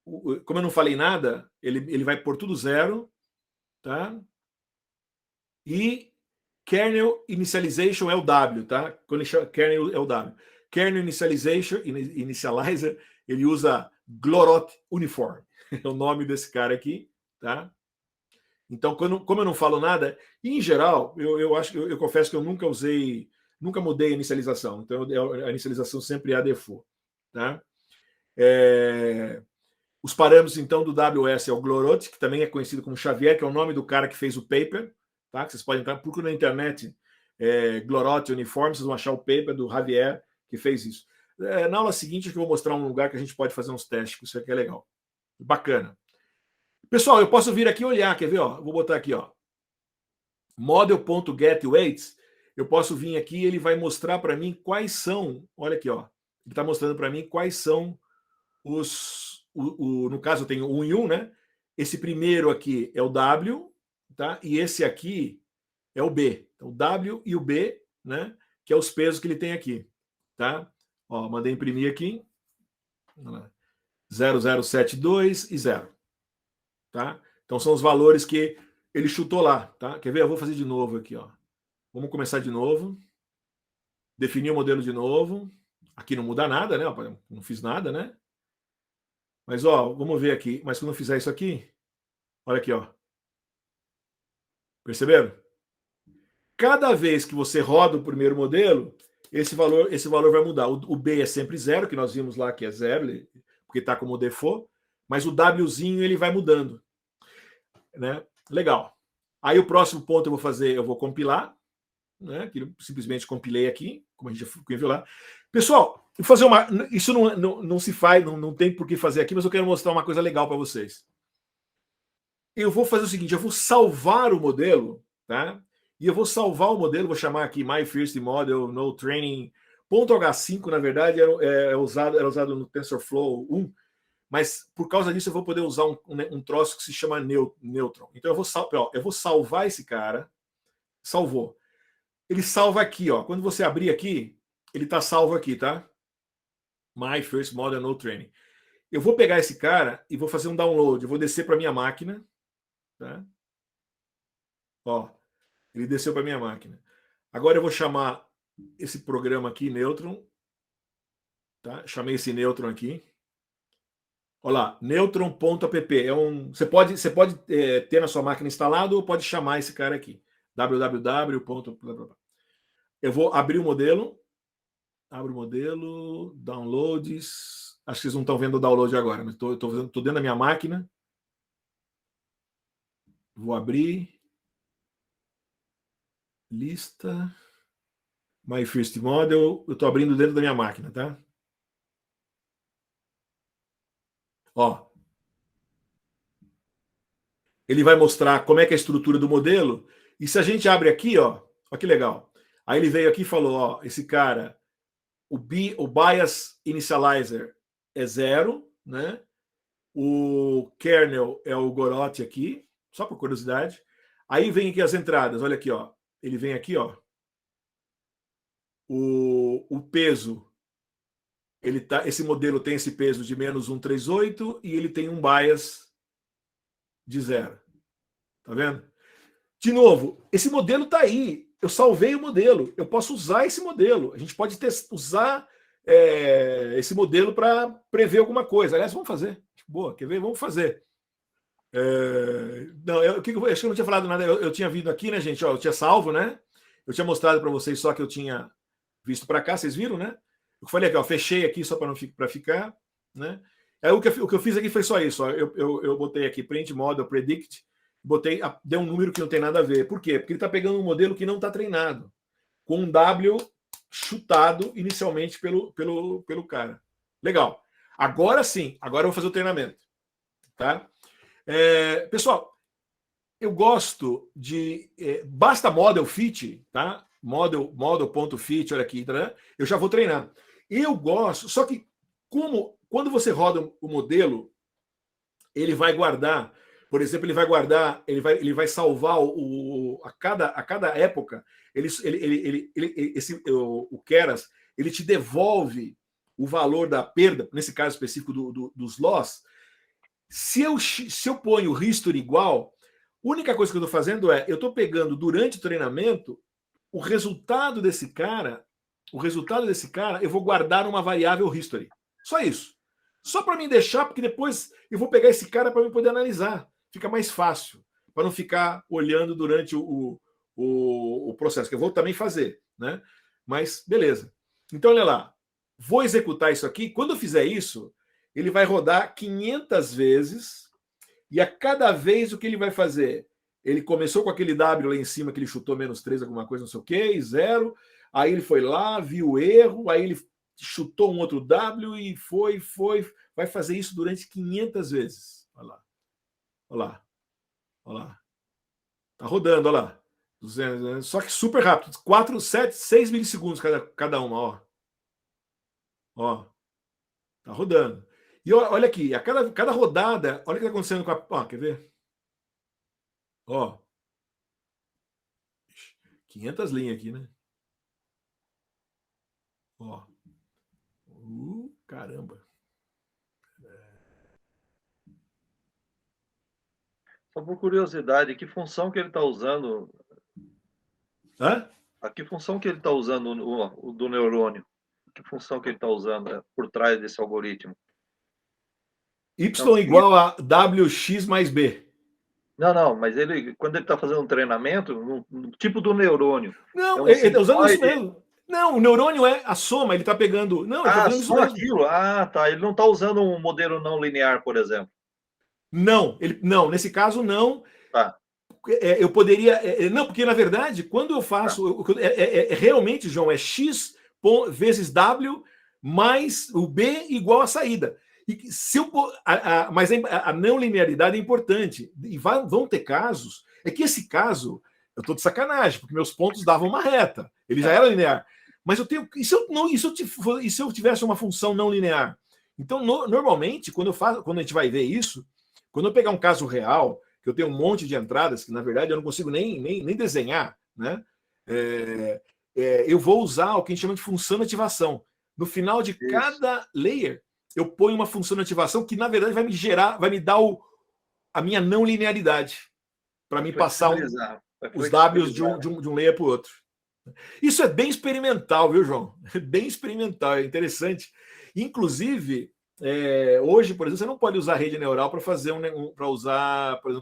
como eu não falei nada, ele vai por tudo zero, tá? E Kernel Initialization é o W, tá? Quando ele chama kernel é o W. Kernel Initializer, ele usa Glorot Uniform, é o nome desse cara aqui, tá? Então, como eu não falo nada, em geral, eu confesso que eu nunca mudei a inicialização. Então, a inicialização sempre é a default, tá? Os parâmetros, então, do WS é o Glorot, que também é conhecido como Xavier, que é o nome do cara que fez o paper, tá? Que vocês podem entrar, procura na internet, Glorot Uniform, vocês vão achar o paper do Javier, que fez isso. Na aula seguinte, eu vou mostrar um lugar que a gente pode fazer uns testes, isso aqui é legal. Bacana. Pessoal, eu posso vir aqui olhar, quer ver? Ó? Vou botar aqui, ó, model.getWeights. Eu posso vir aqui e ele vai mostrar para mim quais são, olha aqui, ó, ele está mostrando para mim quais são no caso eu tenho 1 e 1, né? Esse primeiro aqui é o W, tá? E esse aqui é o B. Então, o W e o B, né? Que é os pesos que ele tem aqui, tá? Ó, mandei imprimir aqui. 0072 e 0. Tá? Então são os valores que ele chutou lá, tá? Quer ver? Eu vou fazer de novo aqui, ó. Vamos começar de novo. Definir o modelo de novo. Aqui não muda nada, né? Não fiz nada, né? Mas, ó, vamos ver aqui. Mas quando eu fizer isso aqui, olha aqui, ó. Perceberam? Cada vez que você roda o primeiro modelo, esse valor vai mudar. O B é sempre 0, que nós vimos lá que é 0, porque está como default, mas o Wzinho ele vai mudando. Né? Legal. Aí o próximo ponto eu vou compilar, né? Que eu simplesmente compilei aqui, como a gente já viu lá. Pessoal, vou fazer isso não se faz, não tem por que fazer aqui, mas eu quero mostrar uma coisa legal para vocês. Eu vou fazer o seguinte, eu vou salvar o modelo, tá? E eu vou salvar o modelo, vou chamar aqui My First Model No Training. .h5, na verdade, era usado no TensorFlow 1, mas por causa disso eu vou poder usar um troço que se chama Neutron. Então eu vou salvar esse cara. Salvou. Ele salva aqui, ó. Quando você abrir aqui, ele está salvo aqui, tá? My First Model No Training. Eu vou pegar esse cara e vou fazer um download. Eu vou descer para minha máquina, tá? Ó, ele desceu para minha máquina. Agora eu vou chamar esse programa aqui, Neutron, tá? Chamei esse Neutron aqui. Olha lá, neutron.app. Você pode ter na sua máquina instalado ou pode chamar esse cara aqui. www. Eu vou abrir o modelo. Abre o modelo, downloads. Acho que vocês não estão vendo o download agora, mas estou dentro da minha máquina. Vou abrir. Lista. My First Model. Eu estou abrindo dentro da minha máquina, tá? Ó. Ele vai mostrar como é que é a estrutura do modelo. E se a gente abre aqui, ó que legal. Aí ele veio aqui e falou, ó, esse cara, o Bias Initializer é 0, né? O kernel é o Glorot aqui, só por curiosidade. Aí vem aqui as entradas, olha aqui, ó. Ele vem aqui, ó. O peso, esse modelo tem esse peso de menos 138 e ele tem um bias de 0. Tá vendo? De novo, esse modelo está aí. Eu salvei o modelo. Eu posso usar esse modelo. A gente pode usar esse modelo para prever alguma coisa. Aliás, vamos fazer. Boa, quer ver? Vamos fazer. Não, acho que eu não tinha falado nada. Eu tinha vindo aqui, né, gente? Ó, eu tinha salvo, né? Eu tinha mostrado para vocês só que eu tinha visto para cá. Vocês viram, né? Eu falei aqui, ó, fechei aqui só para ficar, né? Aí o que eu fiz aqui foi só isso. Ó. Eu botei aqui print model predict. Deu um número que não tem nada a ver. Por quê? Porque ele está pegando um modelo que não está treinado. com um W chutado inicialmente pelo cara. Legal. Agora sim, agora eu vou fazer o treinamento. Tá? Pessoal, eu gosto de... basta model fit, tá? Model.fit, olha aqui, tá? Eu já vou treinar. Eu gosto, só que quando você roda o modelo, ele vai guardar, por exemplo, ele vai salvar a cada época, o Keras, ele te devolve o valor da perda, nesse caso específico dos loss. Se eu ponho o history igual, a única coisa que eu estou fazendo eu estou pegando durante o treinamento o resultado desse cara, eu vou guardar numa variável history. Só isso. Só para me deixar, porque depois eu vou pegar esse cara para eu poder analisar. Fica mais fácil, para não ficar olhando durante o processo, que eu vou também fazer, né? Mas, beleza. Então, olha lá. Vou executar isso aqui. Quando eu fizer isso, ele vai rodar 500 vezes e a cada vez o que ele vai fazer? Ele começou com aquele W lá em cima que ele chutou -3, alguma coisa, não sei o quê, 0. Aí ele foi lá, viu o erro, aí ele chutou um outro W e foi. Vai fazer isso durante 500 vezes. Olha lá. Olha lá. Tá rodando, olha lá. 200, só que super rápido. 4, 7, 6 milissegundos cada uma, ó. Tá rodando. E olha aqui, a cada rodada, olha o que tá acontecendo com a... Ó, quer ver? Ó. 500 linhas aqui, né? Ó. Caramba. Só por curiosidade, que função que ele está usando? Hã? A que função que ele está usando o do neurônio? Que função que ele está usando por trás desse algoritmo? Y igual a WX mais B. Não, mas quando ele está fazendo um treinamento, no tipo do neurônio. Não, ele está usando isso mesmo. Não, o neurônio é a soma, ele está pegando. Não, ele está fazendo só aquilo. Tá. Ele não está usando um modelo não linear, por exemplo. Não, nesse caso não. Tá. Eu poderia. Não, porque na verdade, quando eu faço. Realmente, João, é X vezes W mais o B igual a saída. E se eu, mas a não linearidade é importante. E vão ter casos. É que esse caso, eu estou de sacanagem, porque meus pontos davam uma reta. Ele já era linear. Mas eu tenho. E se eu tivesse uma função não linear? Então, normalmente, quando a gente vai ver isso, quando eu pegar um caso real, que eu tenho um monte de entradas, que na verdade eu não consigo nem desenhar, né? Eu vou usar o que a gente chama de função de ativação. No final de cada layer, eu ponho uma função de ativação que, na verdade, vai me dar a minha não linearidade, para me passar os Ws de um layer para o outro. Isso é bem experimental, viu, João? Bem experimental, é interessante. Inclusive, hoje, por exemplo, você não pode usar rede neural para fazer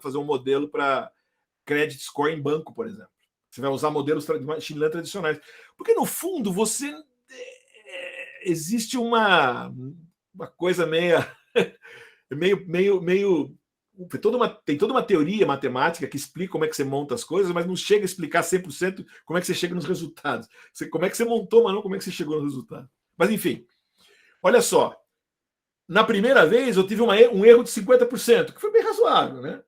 fazer um modelo para credit score em banco, por exemplo. Você vai usar modelos de machine learning tradicionais. Porque, no fundo, existe uma coisa meio tem toda uma teoria matemática que explica como é que você monta as coisas, mas não chega a explicar 100% como é que você chega nos resultados. Como é que você montou, mas não como é que você chegou no resultado. Mas, enfim, olha só. Na primeira vez, eu tive um erro de 50%, que foi bem razoável, né?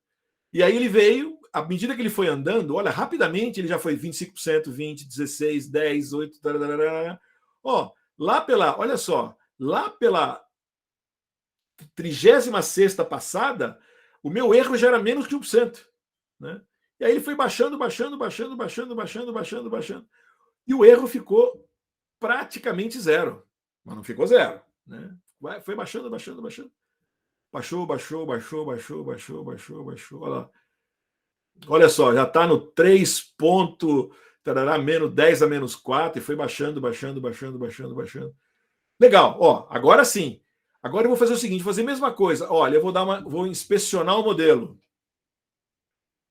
E aí ele veio, à medida que ele foi andando, olha, rapidamente ele já foi 25%, 20%, 16%, 10%, 8%, tararara. Ó, olha só, lá pela 36ª passada, o meu erro já era menos que 1%. Né? E aí ele foi baixando. E o erro ficou praticamente zero. Mas não ficou zero. Né? Foi baixando. Baixou. Olha só, já está no 3 menos 10 a menos 4 e foi baixando. Legal, ó, agora sim. Agora eu vou fazer o seguinte, vou fazer a mesma coisa. Olha, eu vou inspecionar o modelo.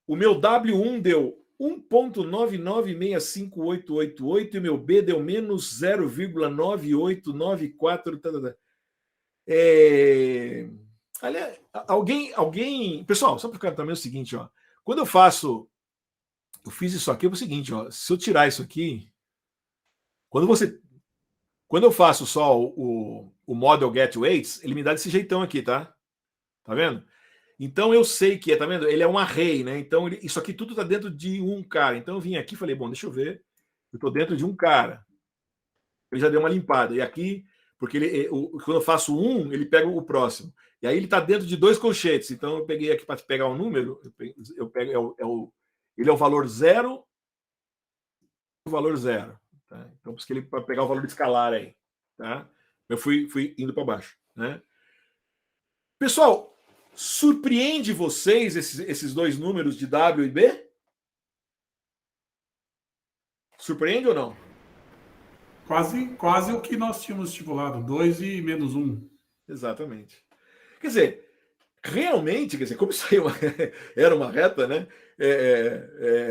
O meu W1 deu 1,9965888 e o meu B deu menos 0,9894. Alguém... Pessoal, só para ficar também o seguinte, ó. Quando eu fiz isso aqui, é o seguinte, ó. Se eu tirar isso aqui, Quando eu faço só o model get weights, ele me dá desse jeitão aqui, tá? Tá vendo? Então eu sei que, tá vendo? Ele é um array, né? Então isso aqui tudo tá dentro de um cara. Então eu vim aqui e falei, bom, deixa eu ver. Eu tô dentro de um cara. Ele já deu uma limpada. E aqui, porque quando eu faço um, ele pega o próximo. E aí ele tá dentro de 2 colchetes. Então eu peguei aqui para pegar um número, eu pego ele é o valor 0, o valor 0. Tá? Então, por isso que ele para pegar o valor escalar aí, tá? Eu fui indo para baixo, né? Pessoal, surpreende vocês esses 2 números de W e B? Surpreende ou não? Quase o que nós tínhamos estipulado, 2 e menos 1. Exatamente. Quer dizer, realmente, como isso aí era uma reta, né?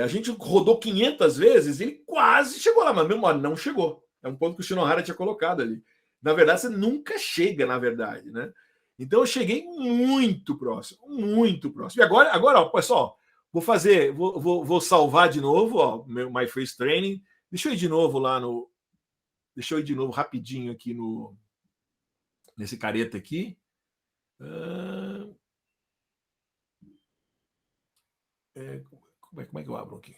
A gente rodou 500 vezes e ele quase chegou lá, mas mesmo não chegou. É um ponto que o Shinohara tinha colocado ali. Na verdade, você nunca chega, na verdade, né? Então eu cheguei muito próximo, muito próximo. E agora ó, pessoal, vou salvar de novo, ó, meu My Freeze Training. Deixa eu ir de novo lá no. Deixa eu ir de novo rapidinho aqui nesse careta aqui. Como é que eu abro aqui?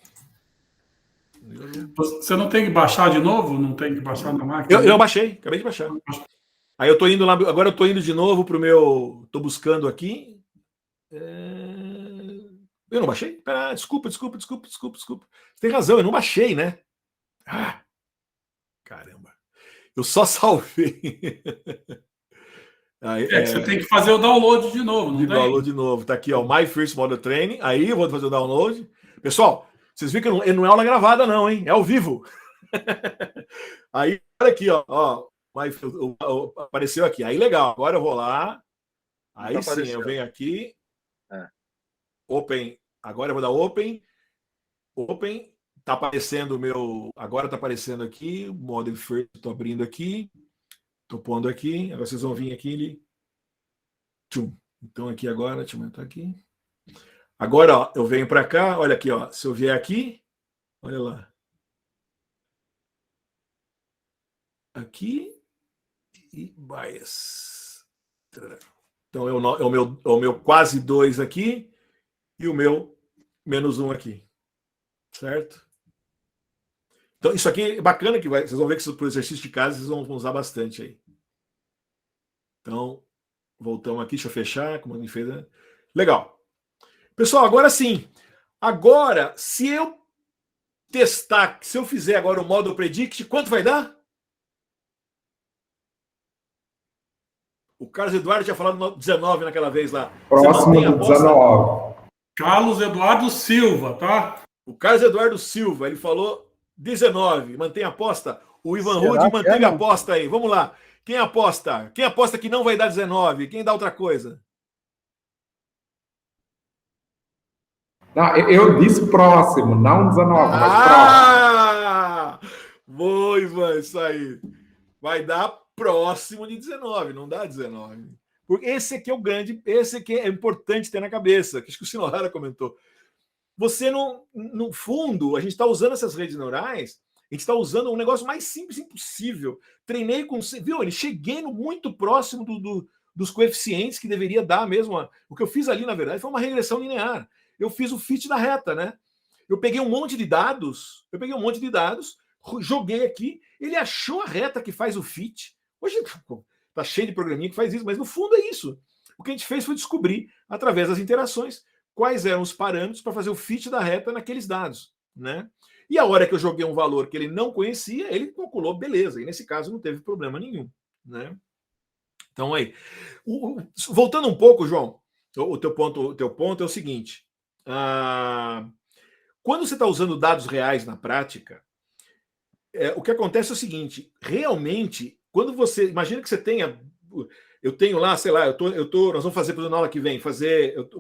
Você não tem que baixar de novo? Não tem que baixar na máquina? Eu baixei, acabei de baixar. Aí eu tô indo lá, agora eu tô indo de novo pro meu. Tô buscando aqui. Eu não baixei? Pera, desculpa. Você tem razão, eu não baixei, né? Ah, caramba. Eu só salvei. Aí, você tem que fazer o download de novo, não tem? Download de novo. Tá aqui, ó, My First Model Training. Aí eu vou fazer o download. Pessoal, vocês viram que não é aula gravada, não, hein? É ao vivo. Aí, olha aqui, ó. Apareceu aqui. Aí, legal. Agora eu vou lá. Aí tá sim, aparecendo. Eu venho aqui. Open. Agora eu vou dar Open. Open. Tá aparecendo o meu. Agora tá aparecendo aqui. Model First. Tô abrindo aqui. Tô pondo aqui. Agora vocês vão vir aqui. Então, aqui agora. Deixa eu aumentar aqui. Agora, ó, eu venho para cá. Olha aqui, ó. Se eu vier aqui. Olha lá. Aqui. E bias. Então, é o meu quase 2 aqui e o meu menos 1 aqui. Certo? Então, isso aqui é bacana, que vocês vão ver que para o exercício de casa vocês vão usar bastante aí. Então, voltamos aqui, deixa eu fechar, como a gente fez. Né? Legal. Pessoal, agora sim. Agora, se eu testar, se eu fizer agora o modo predict, quanto vai dar? O Carlos Eduardo tinha falado 19 naquela vez lá. Próximo do 19. Carlos Eduardo Silva, tá? O Carlos Eduardo Silva, ele falou 19. Mantém a aposta? O Ivan Rude mantém a aposta aí. Vamos lá. Quem aposta? Quem aposta que não vai dar 19? Quem dá outra coisa? Não, eu disse próximo, não 19, mas próximo. Boa, Ivan, isso aí. Vai dar próximo de 19, não dá 19. Porque esse aqui é o grande, esse aqui é importante ter na cabeça, que acho que o Shinohara comentou. Você, no fundo, a gente está usando essas redes neurais, a gente está usando um negócio mais simples impossível. Treinei com... Viu? Eu cheguei muito próximo dos coeficientes que deveria dar mesmo. O que eu fiz ali, na verdade, foi uma regressão linear. Eu fiz o fit da reta, né? Eu peguei um monte de dados, joguei aqui, ele achou a reta que faz o fit. Hoje tá cheio de programinha que faz isso, mas no fundo é isso. O que a gente fez foi descobrir, através das interações, quais eram os parâmetros para fazer o fit da reta naqueles dados, né? E a hora que eu joguei um valor que ele não conhecia, ele calculou, beleza. E nesse caso não teve problema nenhum, né? Então aí, voltando um pouco, João, o teu ponto é o seguinte: quando você está usando dados reais na prática, o que acontece é o seguinte: realmente, quando você imagina que você tenha, eu tenho lá, sei lá, nós vamos fazer na aula que vem,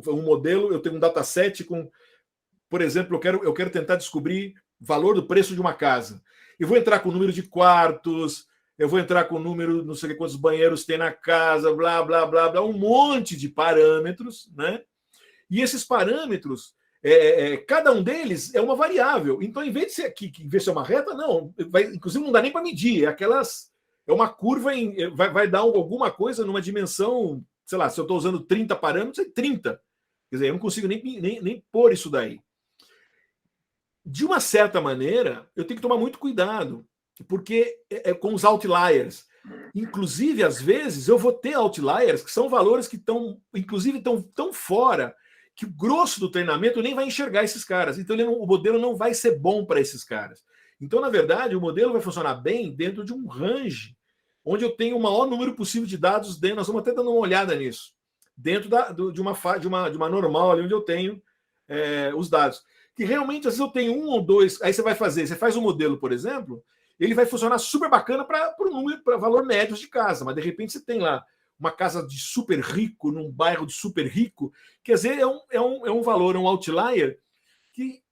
um modelo, eu tenho um dataset com, por exemplo, eu quero tentar descobrir o valor do preço de uma casa. Eu vou entrar com o número de quartos, eu vou entrar com o número, não sei quantos banheiros tem na casa, blá, blá, blá, blá, um monte de parâmetros, né? E esses parâmetros, cada um deles é uma variável. Então, em vez de ser aqui, que em vez de ser uma reta, não. Inclusive, não dá nem para medir. É uma curva, vai dar alguma coisa numa dimensão, sei lá, se eu estou usando 30 parâmetros, é 30. Quer dizer, eu não consigo nem pôr isso daí. De uma certa maneira, eu tenho que tomar muito cuidado, porque com os outliers. Inclusive, às vezes, eu vou ter outliers que são valores que estão, inclusive, tão fora que o grosso do treinamento nem vai enxergar esses caras. Então, o modelo não vai ser bom para esses caras. Então, na verdade, o modelo vai funcionar bem dentro de um range onde eu tenho o maior número possível de dados dentro. Nós vamos até dando uma olhada nisso. Dentro de uma normal ali onde eu tenho os dados. Que realmente, às vezes, eu tenho um ou dois. Aí você faz um modelo, por exemplo, ele vai funcionar super bacana para valor médio de casa, mas de repente você tem lá uma casa de super rico, num bairro de super rico, quer dizer, é um valor, um outlier, que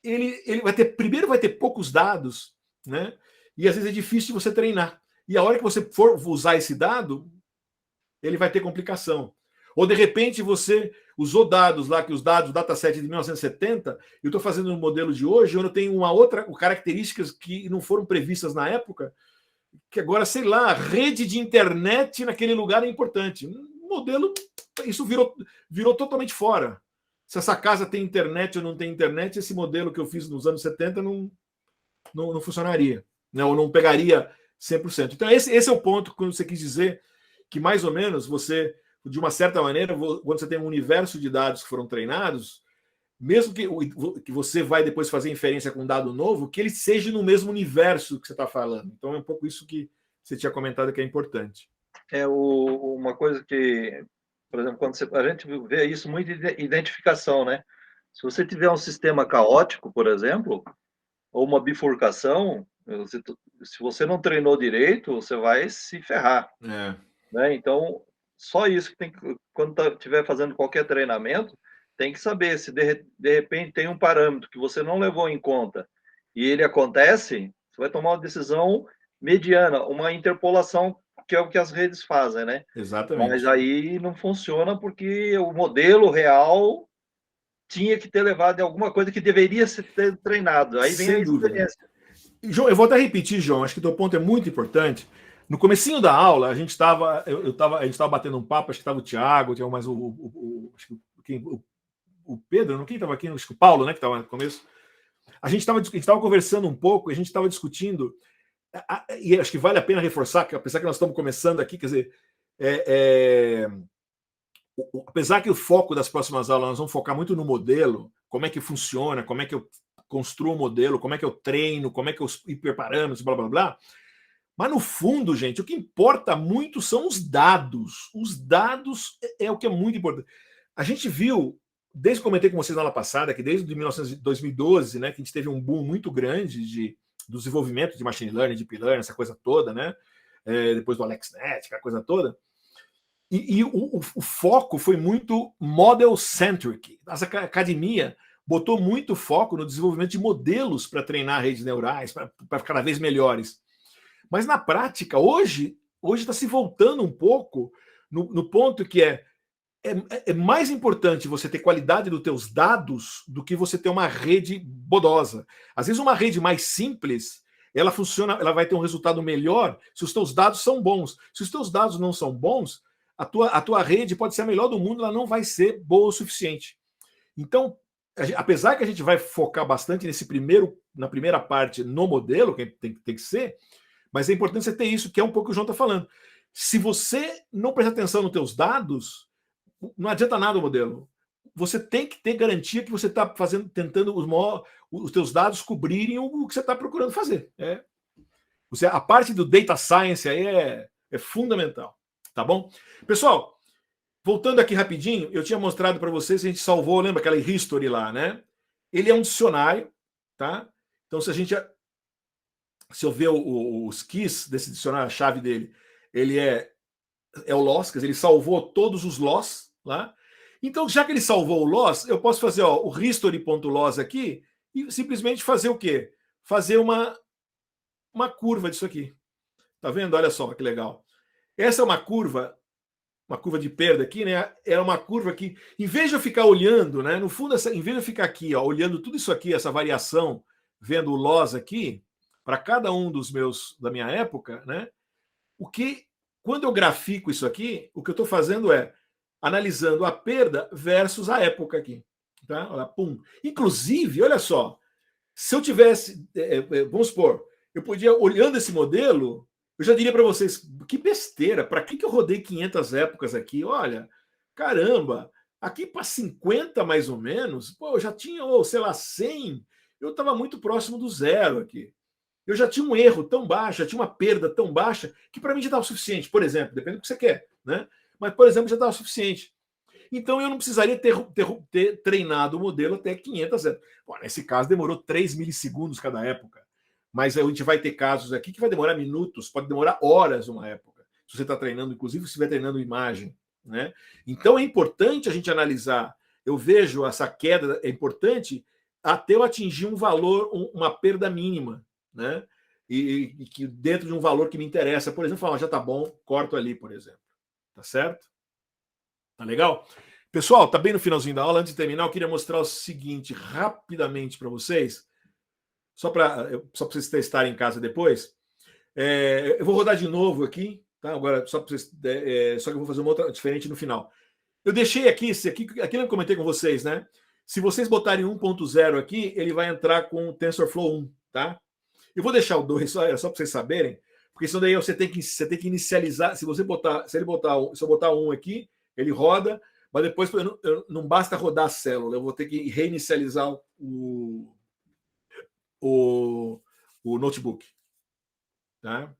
ele vai ter poucos dados, né? E às vezes é difícil de você treinar. E a hora que você for usar esse dado, ele vai ter complicação. Ou de repente você usou dados lá, que os dados do dataset de 1970, eu estou fazendo um modelo de hoje, onde eu tenho uma outra características que não foram previstas na época, que agora, sei lá, rede de internet naquele lugar é importante. Um modelo, isso virou totalmente fora. Se essa casa tem internet ou não tem internet, esse modelo que eu fiz nos anos 70 não funcionaria, né? Ou não pegaria 100%. Então, esse é o ponto que você quis dizer, que mais ou menos você, de uma certa maneira, quando você tem um universo de dados que foram treinados, mesmo que você vai depois fazer inferência com um dado novo, que ele seja no mesmo universo que você está falando. Então, é um pouco isso que você tinha comentado que é importante. Uma coisa que, por exemplo, quando a gente vê isso muito de identificação, né? Se você tiver um sistema caótico, por exemplo, ou uma bifurcação, se você não treinou direito, você vai se ferrar. Né? Então, só isso que tem que, quando estiver fazendo qualquer treinamento, tem que saber se de repente tem um parâmetro que você não levou em conta e ele acontece, você vai tomar uma decisão mediana, uma interpolação, que é o que as redes fazem, né? Exatamente. Mas aí não funciona porque o modelo real tinha que ter levado em alguma coisa que deveria ser treinado. Aí vem a experiência. João, eu vou até repetir, João, acho que o teu ponto é muito importante. No comecinho da aula, a gente estava batendo um papo, acho que estava o Thiago, tinha mais o Pedro, quem estava aqui? Acho que o Paulo, né, que estava no começo. A gente estava conversando um pouco, a gente estava discutindo, e acho que vale a pena reforçar, que apesar que nós estamos começando aqui, quer dizer, apesar que o foco das próximas aulas, nós vamos focar muito no modelo, como é que funciona, como é que eu construo o modelo, como é que eu treino, como é que eu hiperparâmetros, blá, blá, blá. Mas, no fundo, gente, o que importa muito são os dados. Os dados é o que é muito importante. A gente viu, desde que comentei com vocês na aula passada, que desde 2012, né, que a gente teve um boom muito grande do desenvolvimento de machine learning, deep learning, essa coisa toda, né? Depois do AlexNet, aquela coisa toda. E o foco foi muito model-centric. A academia botou muito foco no desenvolvimento de modelos para treinar redes neurais, para ficar cada vez melhores. Mas, na prática, hoje está se voltando um pouco no ponto que é mais importante você ter qualidade dos teus dados do que você ter uma rede bodosa. Às vezes, uma rede mais simples, ela funciona, ela vai ter um resultado melhor se os teus dados são bons. Se os teus dados não são bons, a tua rede pode ser a melhor do mundo, ela não vai ser boa o suficiente. Então, apesar que a gente vai focar bastante na primeira parte no modelo, que tem que ser, mas é importante você ter isso, que é um pouco o que o João está falando. Se você não prestar atenção nos teus dados, não adianta nada o modelo. Você tem que ter garantia que você está tentando os teus dados cobrirem o que você está procurando fazer. A parte do data science aí é fundamental. Tá bom? Pessoal, voltando aqui rapidinho, eu tinha mostrado para vocês, a gente salvou, lembra aquela history lá, né? Ele é um dicionário, tá? Então, se eu ver os keys desse dicionário, a chave dele, ele é o loss, quer dizer, ele salvou todos os loss lá. Então, já que ele salvou o loss, eu posso fazer o history.loss aqui e simplesmente fazer o quê? Fazer uma curva disso aqui. Tá vendo? Olha só que legal. Essa é uma curva uma curva de perda aqui, né? Era uma curva que, em vez de eu ficar olhando, né? No fundo, em vez de eu ficar aqui, ó, olhando tudo isso aqui, essa variação, vendo o loss aqui, para cada um da minha época, né? Quando eu grafico isso aqui, o que eu estou fazendo é analisando a perda versus a época aqui. Tá? Olha, pum. Inclusive, olha só, se eu tivesse, vamos supor, eu podia, olhando esse modelo, eu já diria para vocês, que besteira, para que eu rodei 500 épocas aqui? Olha, caramba, aqui para 50 mais ou menos, pô, eu já tinha, sei lá, 100, eu estava muito próximo do zero aqui. Eu já tinha um erro tão baixo, já tinha uma perda tão baixa, que para mim já estava o suficiente. Por exemplo, depende do que você quer, né? Mas, por exemplo, já estava o suficiente. Então, eu não precisaria ter treinado o modelo até 500 épocas. Bom, nesse caso, demorou 3 milissegundos cada época. Mas a gente vai ter casos aqui que vai demorar minutos, pode demorar horas uma época. Se você está treinando, inclusive, se estiver treinando imagem, né? Então, é importante a gente analisar. Eu vejo essa queda, é importante até eu atingir um valor, uma perda mínima, né? E que dentro de um valor que me interessa, por exemplo, falar, já tá bom, corto ali, por exemplo. Tá certo? Tá legal? Pessoal, tá bem no finalzinho da aula. Antes de terminar, eu queria mostrar o seguinte rapidamente para vocês, só para vocês testarem em casa depois. Eu vou rodar de novo aqui, tá? Agora, só para vocês, só que eu vou fazer uma outra diferente no final. Eu deixei aqui, aqui eu comentei com vocês, né? Se vocês botarem 1.0 aqui, ele vai entrar com o TensorFlow 1, tá? Eu vou deixar o 2 só para vocês saberem, porque senão daí você tem que inicializar. Se eu botar 1 aqui, ele roda, mas depois não basta rodar a célula, eu vou ter que reinicializar o notebook. Tá?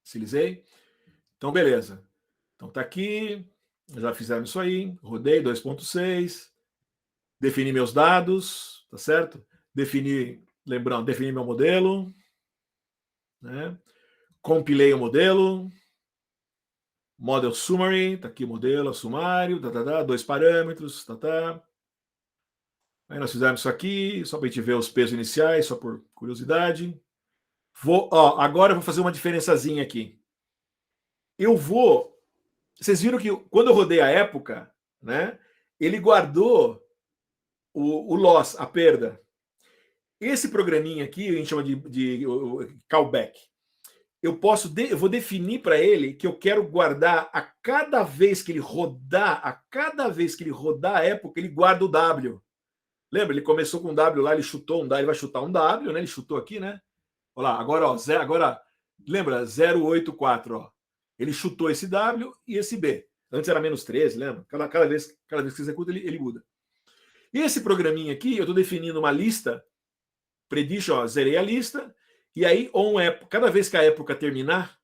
Sinalizei? Então, beleza. Então tá aqui, já fizeram isso aí, rodei 2.6, defini meus dados, tá certo? Defini meu modelo, né? Compilei o modelo, Model Summary, tá aqui o modelo, sumário, 2 parâmetros, Aí nós fizemos isso aqui, só para a gente ver os pesos iniciais, só por curiosidade. Agora eu vou fazer uma diferençazinha aqui. Vocês viram que quando eu rodei a época, né, ele guardou o loss, a perda. Esse programinha aqui, a gente chama de callback. Eu vou definir para ele que eu quero guardar a cada vez que ele rodar a época, ele guarda o W. Lembra? Ele começou com um W lá, ele chutou um W, ele vai chutar um W, né? Ele chutou aqui, né? Olha lá, agora lembra 084, ó. Ele chutou esse W e esse B. Antes era menos 13, lembra? Cada vez que você executa, ele muda. E esse programinha aqui, eu estou definindo uma lista, prediction, ó, zerei a lista. E aí, cada vez que a época terminar,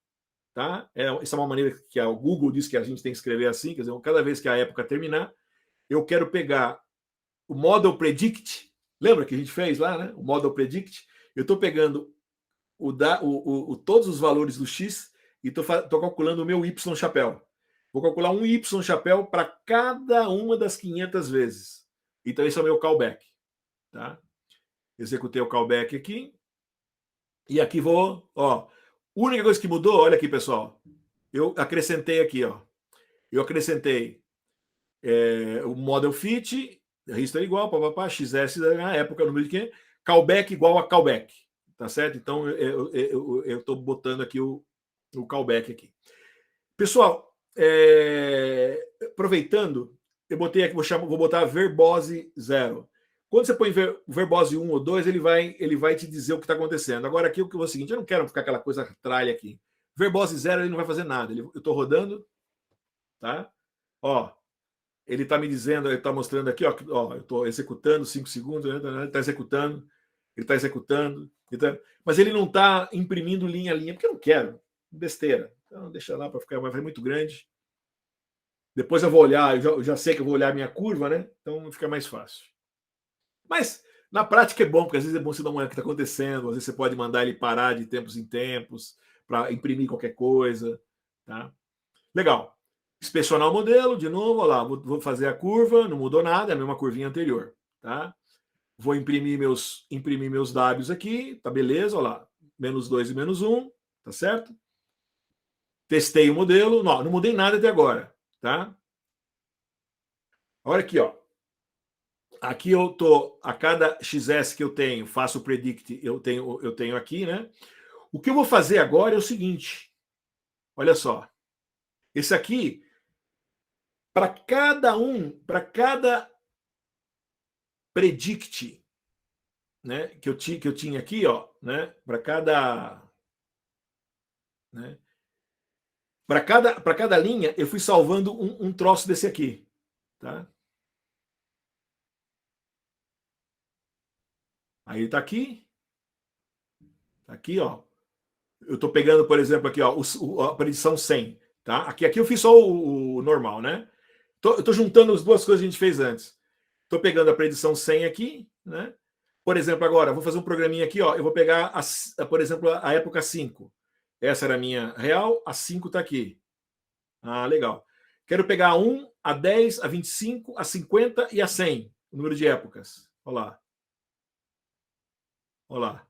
tá? Essa é uma maneira que o Google diz que a gente tem que escrever assim, quer dizer, cada vez que a época terminar, eu quero pegar o Model Predict, lembra que a gente fez lá, né? O Model Predict, eu estou pegando todos os valores do X e estou calculando o meu Y chapéu. Vou calcular um Y chapéu para cada uma das 500 vezes. Então, esse é o meu callback. Tá? Executei o callback aqui. E aqui vou, ó. A única coisa que mudou, olha aqui, pessoal. Eu acrescentei aqui, ó. Eu acrescentei o model fit, history igual, XS na época, número de quem? Callback igual a callback. Tá certo? Então, eu estou botando aqui o callback aqui. Pessoal, aproveitando, eu botei aqui, vou botar verbose 0. Quando você põe verbose 1 ou 2, ele vai te dizer o que está acontecendo. Agora, aqui o seguinte, eu não quero ficar aquela coisa tralha aqui. Verbose 0, ele não vai fazer nada. Eu estou rodando, tá? Ó, ele está me dizendo, ele está mostrando aqui, ó, eu estou executando 5 segundos, ele está executando, mas ele não está imprimindo linha a linha, porque eu não quero. Besteira. Então, deixa lá para ficar, vai muito grande. Depois eu vou olhar, eu já sei que eu vou olhar a minha curva, né? Então fica mais fácil. Mas na prática é bom, porque às vezes é bom você dar uma olhada no que está acontecendo, às vezes você pode mandar ele parar de tempos em tempos para imprimir qualquer coisa. Tá? Legal. Inspecionar o modelo, de novo, olha lá, vou fazer a curva, não mudou nada, é a mesma curvinha anterior. Tá? Vou imprimir meus Ws aqui, tá beleza, olha lá, -2 e -1, tá certo? testei o modelo, não mudei nada até agora, tá? Olha aqui, ó. Aqui eu tô, a cada XS que eu tenho, faço o predict, eu tenho aqui, né? O que eu vou fazer agora é o seguinte, olha só. Esse aqui, para cada predict, né, que eu tinha aqui, ó, né, para cada, né, para cada linha, eu fui salvando um troço desse aqui, tá? Aí ele tá aqui, ó. Eu estou pegando, por exemplo, aqui, ó, a predição 100, tá? Aqui eu fiz só o normal, né? Eu tô juntando as duas coisas que a gente fez antes. Estou pegando a predição 100 aqui, né? Por exemplo, agora, vou fazer um programinha aqui, ó. Eu vou pegar, por exemplo, a época 5. Essa era a minha real, a 5 está aqui. Ah, legal. Quero pegar a 1, a 10, a 25, a 50 e a 100. O número de épocas. Olha lá. Olha lá.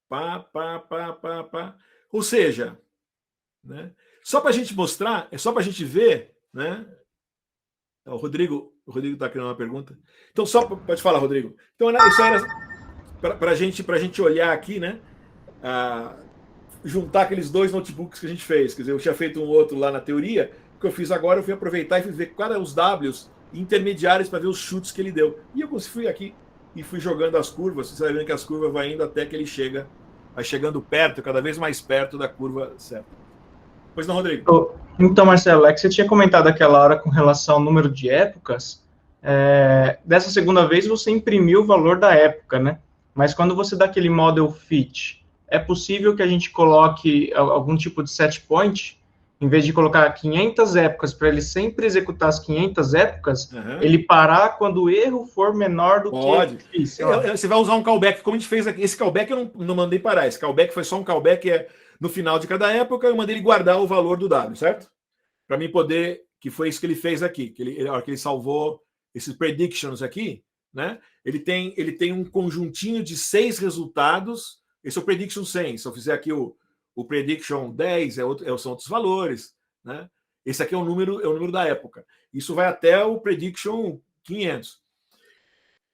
Pá. Ou seja, né? Só para a gente mostrar, é só para a gente ver, né? O Rodrigo está criando uma pergunta. Então, pode falar, Rodrigo. Então, isso era para a gente olhar aqui, né? Juntar aqueles dois notebooks que a gente fez. Quer dizer, eu tinha feito um outro lá na teoria. O que eu fiz agora, eu fui aproveitar e fui ver quais eram os Ws intermediários para ver os chutes que ele deu. E eu fui aqui e fui jogando as curvas. Você vai vendo que as curvas vão indo até que ele vai chegando perto, cada vez mais perto da curva certa. Pois não, Rodrigo? Então, Marcelo, é que você tinha comentado aquela hora com relação ao número de épocas. Dessa segunda vez você imprimiu o valor da época, né? Mas quando você dá aquele model fit, é possível que a gente coloque algum tipo de set point? Em vez de colocar 500 épocas para ele sempre executar as 500 épocas, ele parar quando o erro for menor do Pode. que ele fez. Você vai usar um callback, como a gente fez aqui. Esse callback eu não mandei parar. Esse callback foi só um callback no final de cada época, eu mandei ele guardar o valor do W, certo? Para mim poder, que foi isso que ele fez aqui, a hora que ele salvou esses predictions aqui, né? Ele tem um conjuntinho de 6 resultados. Esse é o prediction 100. Se eu fizer aqui o prediction 10, são outros valores, né? Esse aqui é o número da época. Isso vai até o prediction 500.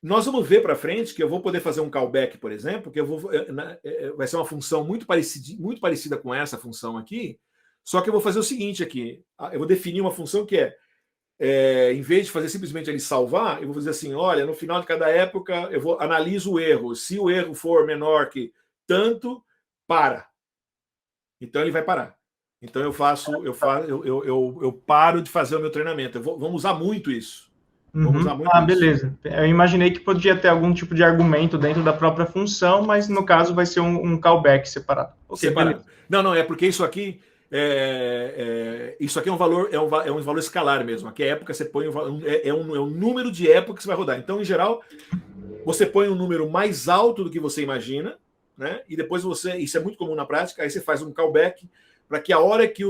Nós vamos ver para frente que eu vou poder fazer um callback, por exemplo, que vai ser uma função muito parecida com essa função aqui, só que eu vou fazer o seguinte aqui, eu vou definir uma função que em vez de fazer simplesmente ele salvar, eu vou dizer assim, olha, no final de cada época eu analiso o erro, se o erro for menor que tanto, para. Então ele vai parar. Então eu paro de fazer o meu treinamento. Vamos usar muito isso. Vamos usar muito isso. Beleza. Eu imaginei que podia ter algum tipo de argumento dentro da própria função, mas no caso vai ser um callback separado. Separado. Não, é porque isso aqui é um valor, é um valor escalar mesmo. Aqui a época você põe um número de época que você vai rodar. Então, em geral, você põe um número mais alto do que você imagina, né? E depois isso é muito comum na prática, aí você faz um callback para que a hora que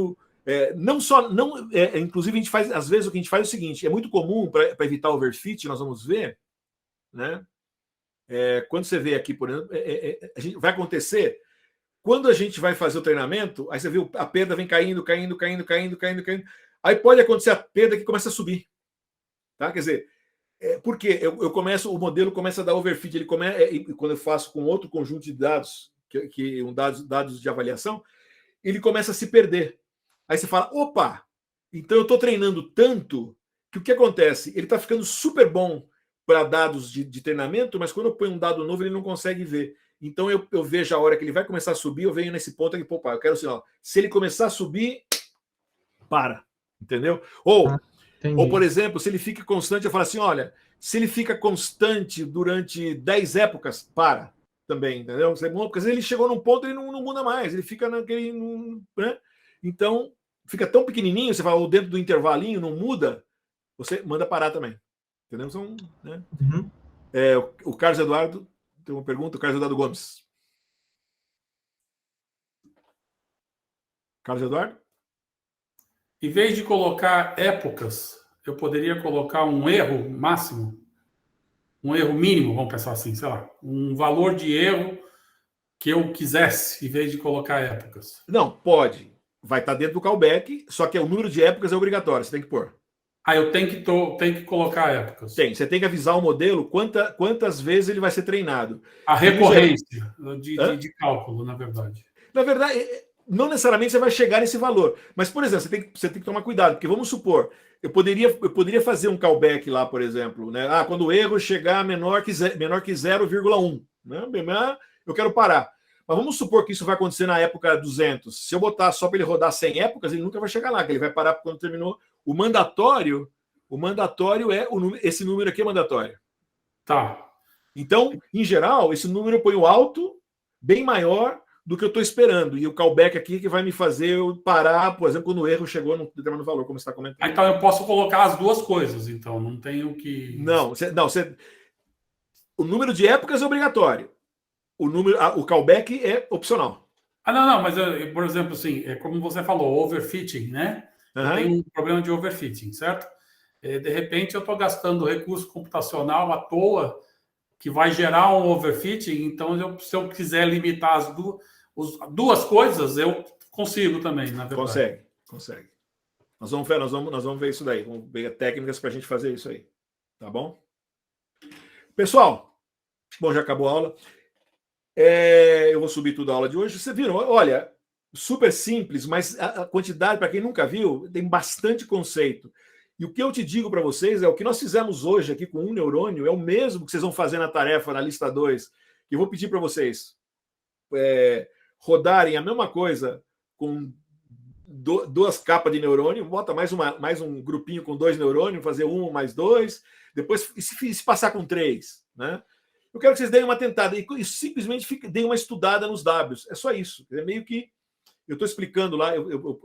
inclusive a gente faz, às vezes o que a gente faz é o seguinte, é muito comum para evitar overfit, nós vamos ver, né? Quando você vê aqui, por exemplo, vai acontecer quando a gente vai fazer o treinamento, aí você vê a perda vem caindo, aí pode acontecer a perda que começa a subir, tá? Quer dizer, porque o modelo começa a dar overfit, quando eu faço com outro conjunto de dados, dados de avaliação, ele começa a se perder. Aí você fala, opa, então eu estou treinando tanto que o que acontece? Ele está ficando super bom para dados de treinamento, mas quando eu ponho um dado novo, ele não consegue ver. Então eu vejo a hora que ele vai começar a subir, eu venho nesse ponto aqui, opa, eu quero assim, ó, se ele começar a subir, para. Entendeu? Ou, por exemplo, se ele fica constante, eu falo assim, olha, se ele fica constante durante 10 épocas, para também, entendeu? Porque às vezes ele chegou num ponto e ele não muda mais, ele fica naquele... Né? Então, fica tão pequenininho, você fala, ou dentro do intervalinho não muda, você manda parar também. Entendeu? Então, né? O Carlos Eduardo tem uma pergunta, o Carlos Eduardo Gomes. Carlos Eduardo? Em vez de colocar épocas, eu poderia colocar um erro máximo, um erro mínimo, vamos pensar assim, sei lá, um valor de erro que eu quisesse, em vez de colocar épocas. Não, pode. vai estar dentro do callback, só que o número de épocas é obrigatório, você tem que pôr. Eu tenho que colocar épocas. Você tem que avisar o modelo quantas vezes ele vai ser treinado. A recorrência de cálculo, na verdade. Na verdade, não necessariamente você vai chegar nesse valor. Mas, por exemplo, você tem que tomar cuidado, porque vamos supor, eu poderia fazer um callback lá, por exemplo, né? Quando o erro chegar menor que 0,1, né? Eu quero parar. Mas vamos supor que isso vai acontecer na época 200. Se eu botar só para ele rodar 100 épocas, ele nunca vai chegar lá, que ele vai parar quando terminou. O mandatório é esse número aqui é mandatório. Tá. Então, em geral, esse número eu ponho alto, bem maior do que eu estou esperando. E o callback aqui que vai me fazer eu parar, por exemplo, quando o erro chegou num determinado valor, como você está comentando. Então eu posso colocar as duas coisas, então, não tenho que... O número de épocas é obrigatório. O callback é opcional. Não, mas, por exemplo, assim, como você falou, overfitting, né? Uhum. Tem um problema de overfitting, certo? De repente eu estou gastando recurso computacional à toa que vai gerar um overfitting, então se eu quiser limitar as duas coisas, eu consigo também, na verdade. Consegue. Nós vamos ver isso daí, vamos ver técnicas para a gente fazer isso aí. Tá bom? Pessoal, já acabou a aula. Eu vou subir tudo a aula de hoje. Você viram? Olha, super simples, mas a quantidade, para quem nunca viu, tem bastante conceito. E o que eu te digo para vocês é o que nós fizemos hoje aqui com um neurônio, é o mesmo que vocês vão fazer na tarefa, na lista 2. Eu vou pedir para vocês rodarem a mesma coisa com duas capas de neurônio, bota mais um grupinho com 2 neurônios, fazer 1 mais 2, depois se passar com 3, né? Eu quero que vocês deem uma tentada e simplesmente deem uma estudada nos Ws. É só isso. É meio que eu estou explicando lá,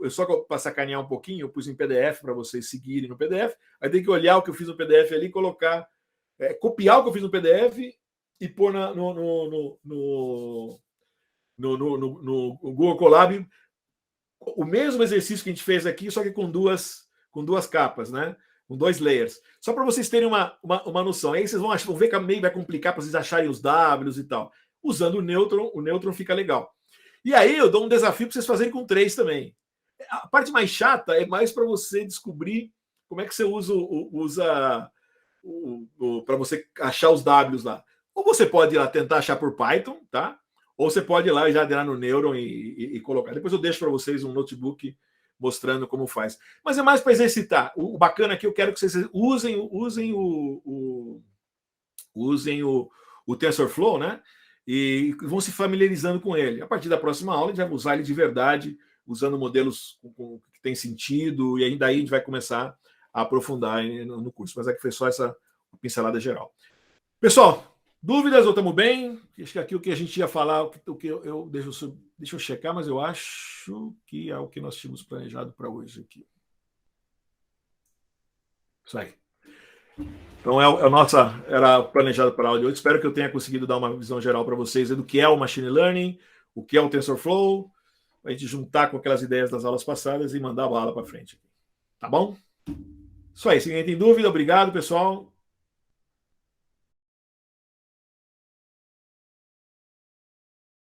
só para sacanear um pouquinho, eu pus em PDF para vocês seguirem no PDF. Aí tem que olhar o que eu fiz no PDF ali, colocar, copiar o que eu fiz no PDF e pôr no Google Colab o mesmo exercício que a gente fez aqui, só que com duas capas, né? Com 2 layers. Só para vocês terem uma noção. Aí vocês vão ver que meio vai complicar para vocês acharem os Ws e tal. Usando o Neutron fica legal. E aí eu dou um desafio para vocês fazerem com 3 também. A parte mais chata é mais para você descobrir como é que você usa para você achar os Ws lá. Ou você pode ir lá tentar achar por Python, tá? Ou você pode ir lá e já entrar no Neuron e colocar. Depois eu deixo para vocês um notebook mostrando como faz. Mas é mais para exercitar. O bacana aqui, eu quero que vocês usem o TensorFlow, né? E vão se familiarizando com ele. A partir da próxima aula, a gente vai usar ele de verdade, usando modelos que tem sentido, e aí daí a gente vai começar a aprofundar no curso. Mas aqui foi só essa pincelada geral. Pessoal, dúvidas ou estamos bem? Acho que aqui o que a gente ia falar, deixa eu checar, mas eu acho que é o que nós tínhamos planejado para hoje aqui. Isso aí. Então, era planejado para a aula de hoje. Espero que eu tenha conseguido dar uma visão geral para vocês do que é o Machine Learning, o que é o TensorFlow, para a gente juntar com aquelas ideias das aulas passadas e mandar a bala para frente. Tá bom? Isso aí. Se ninguém tem dúvida, obrigado, pessoal.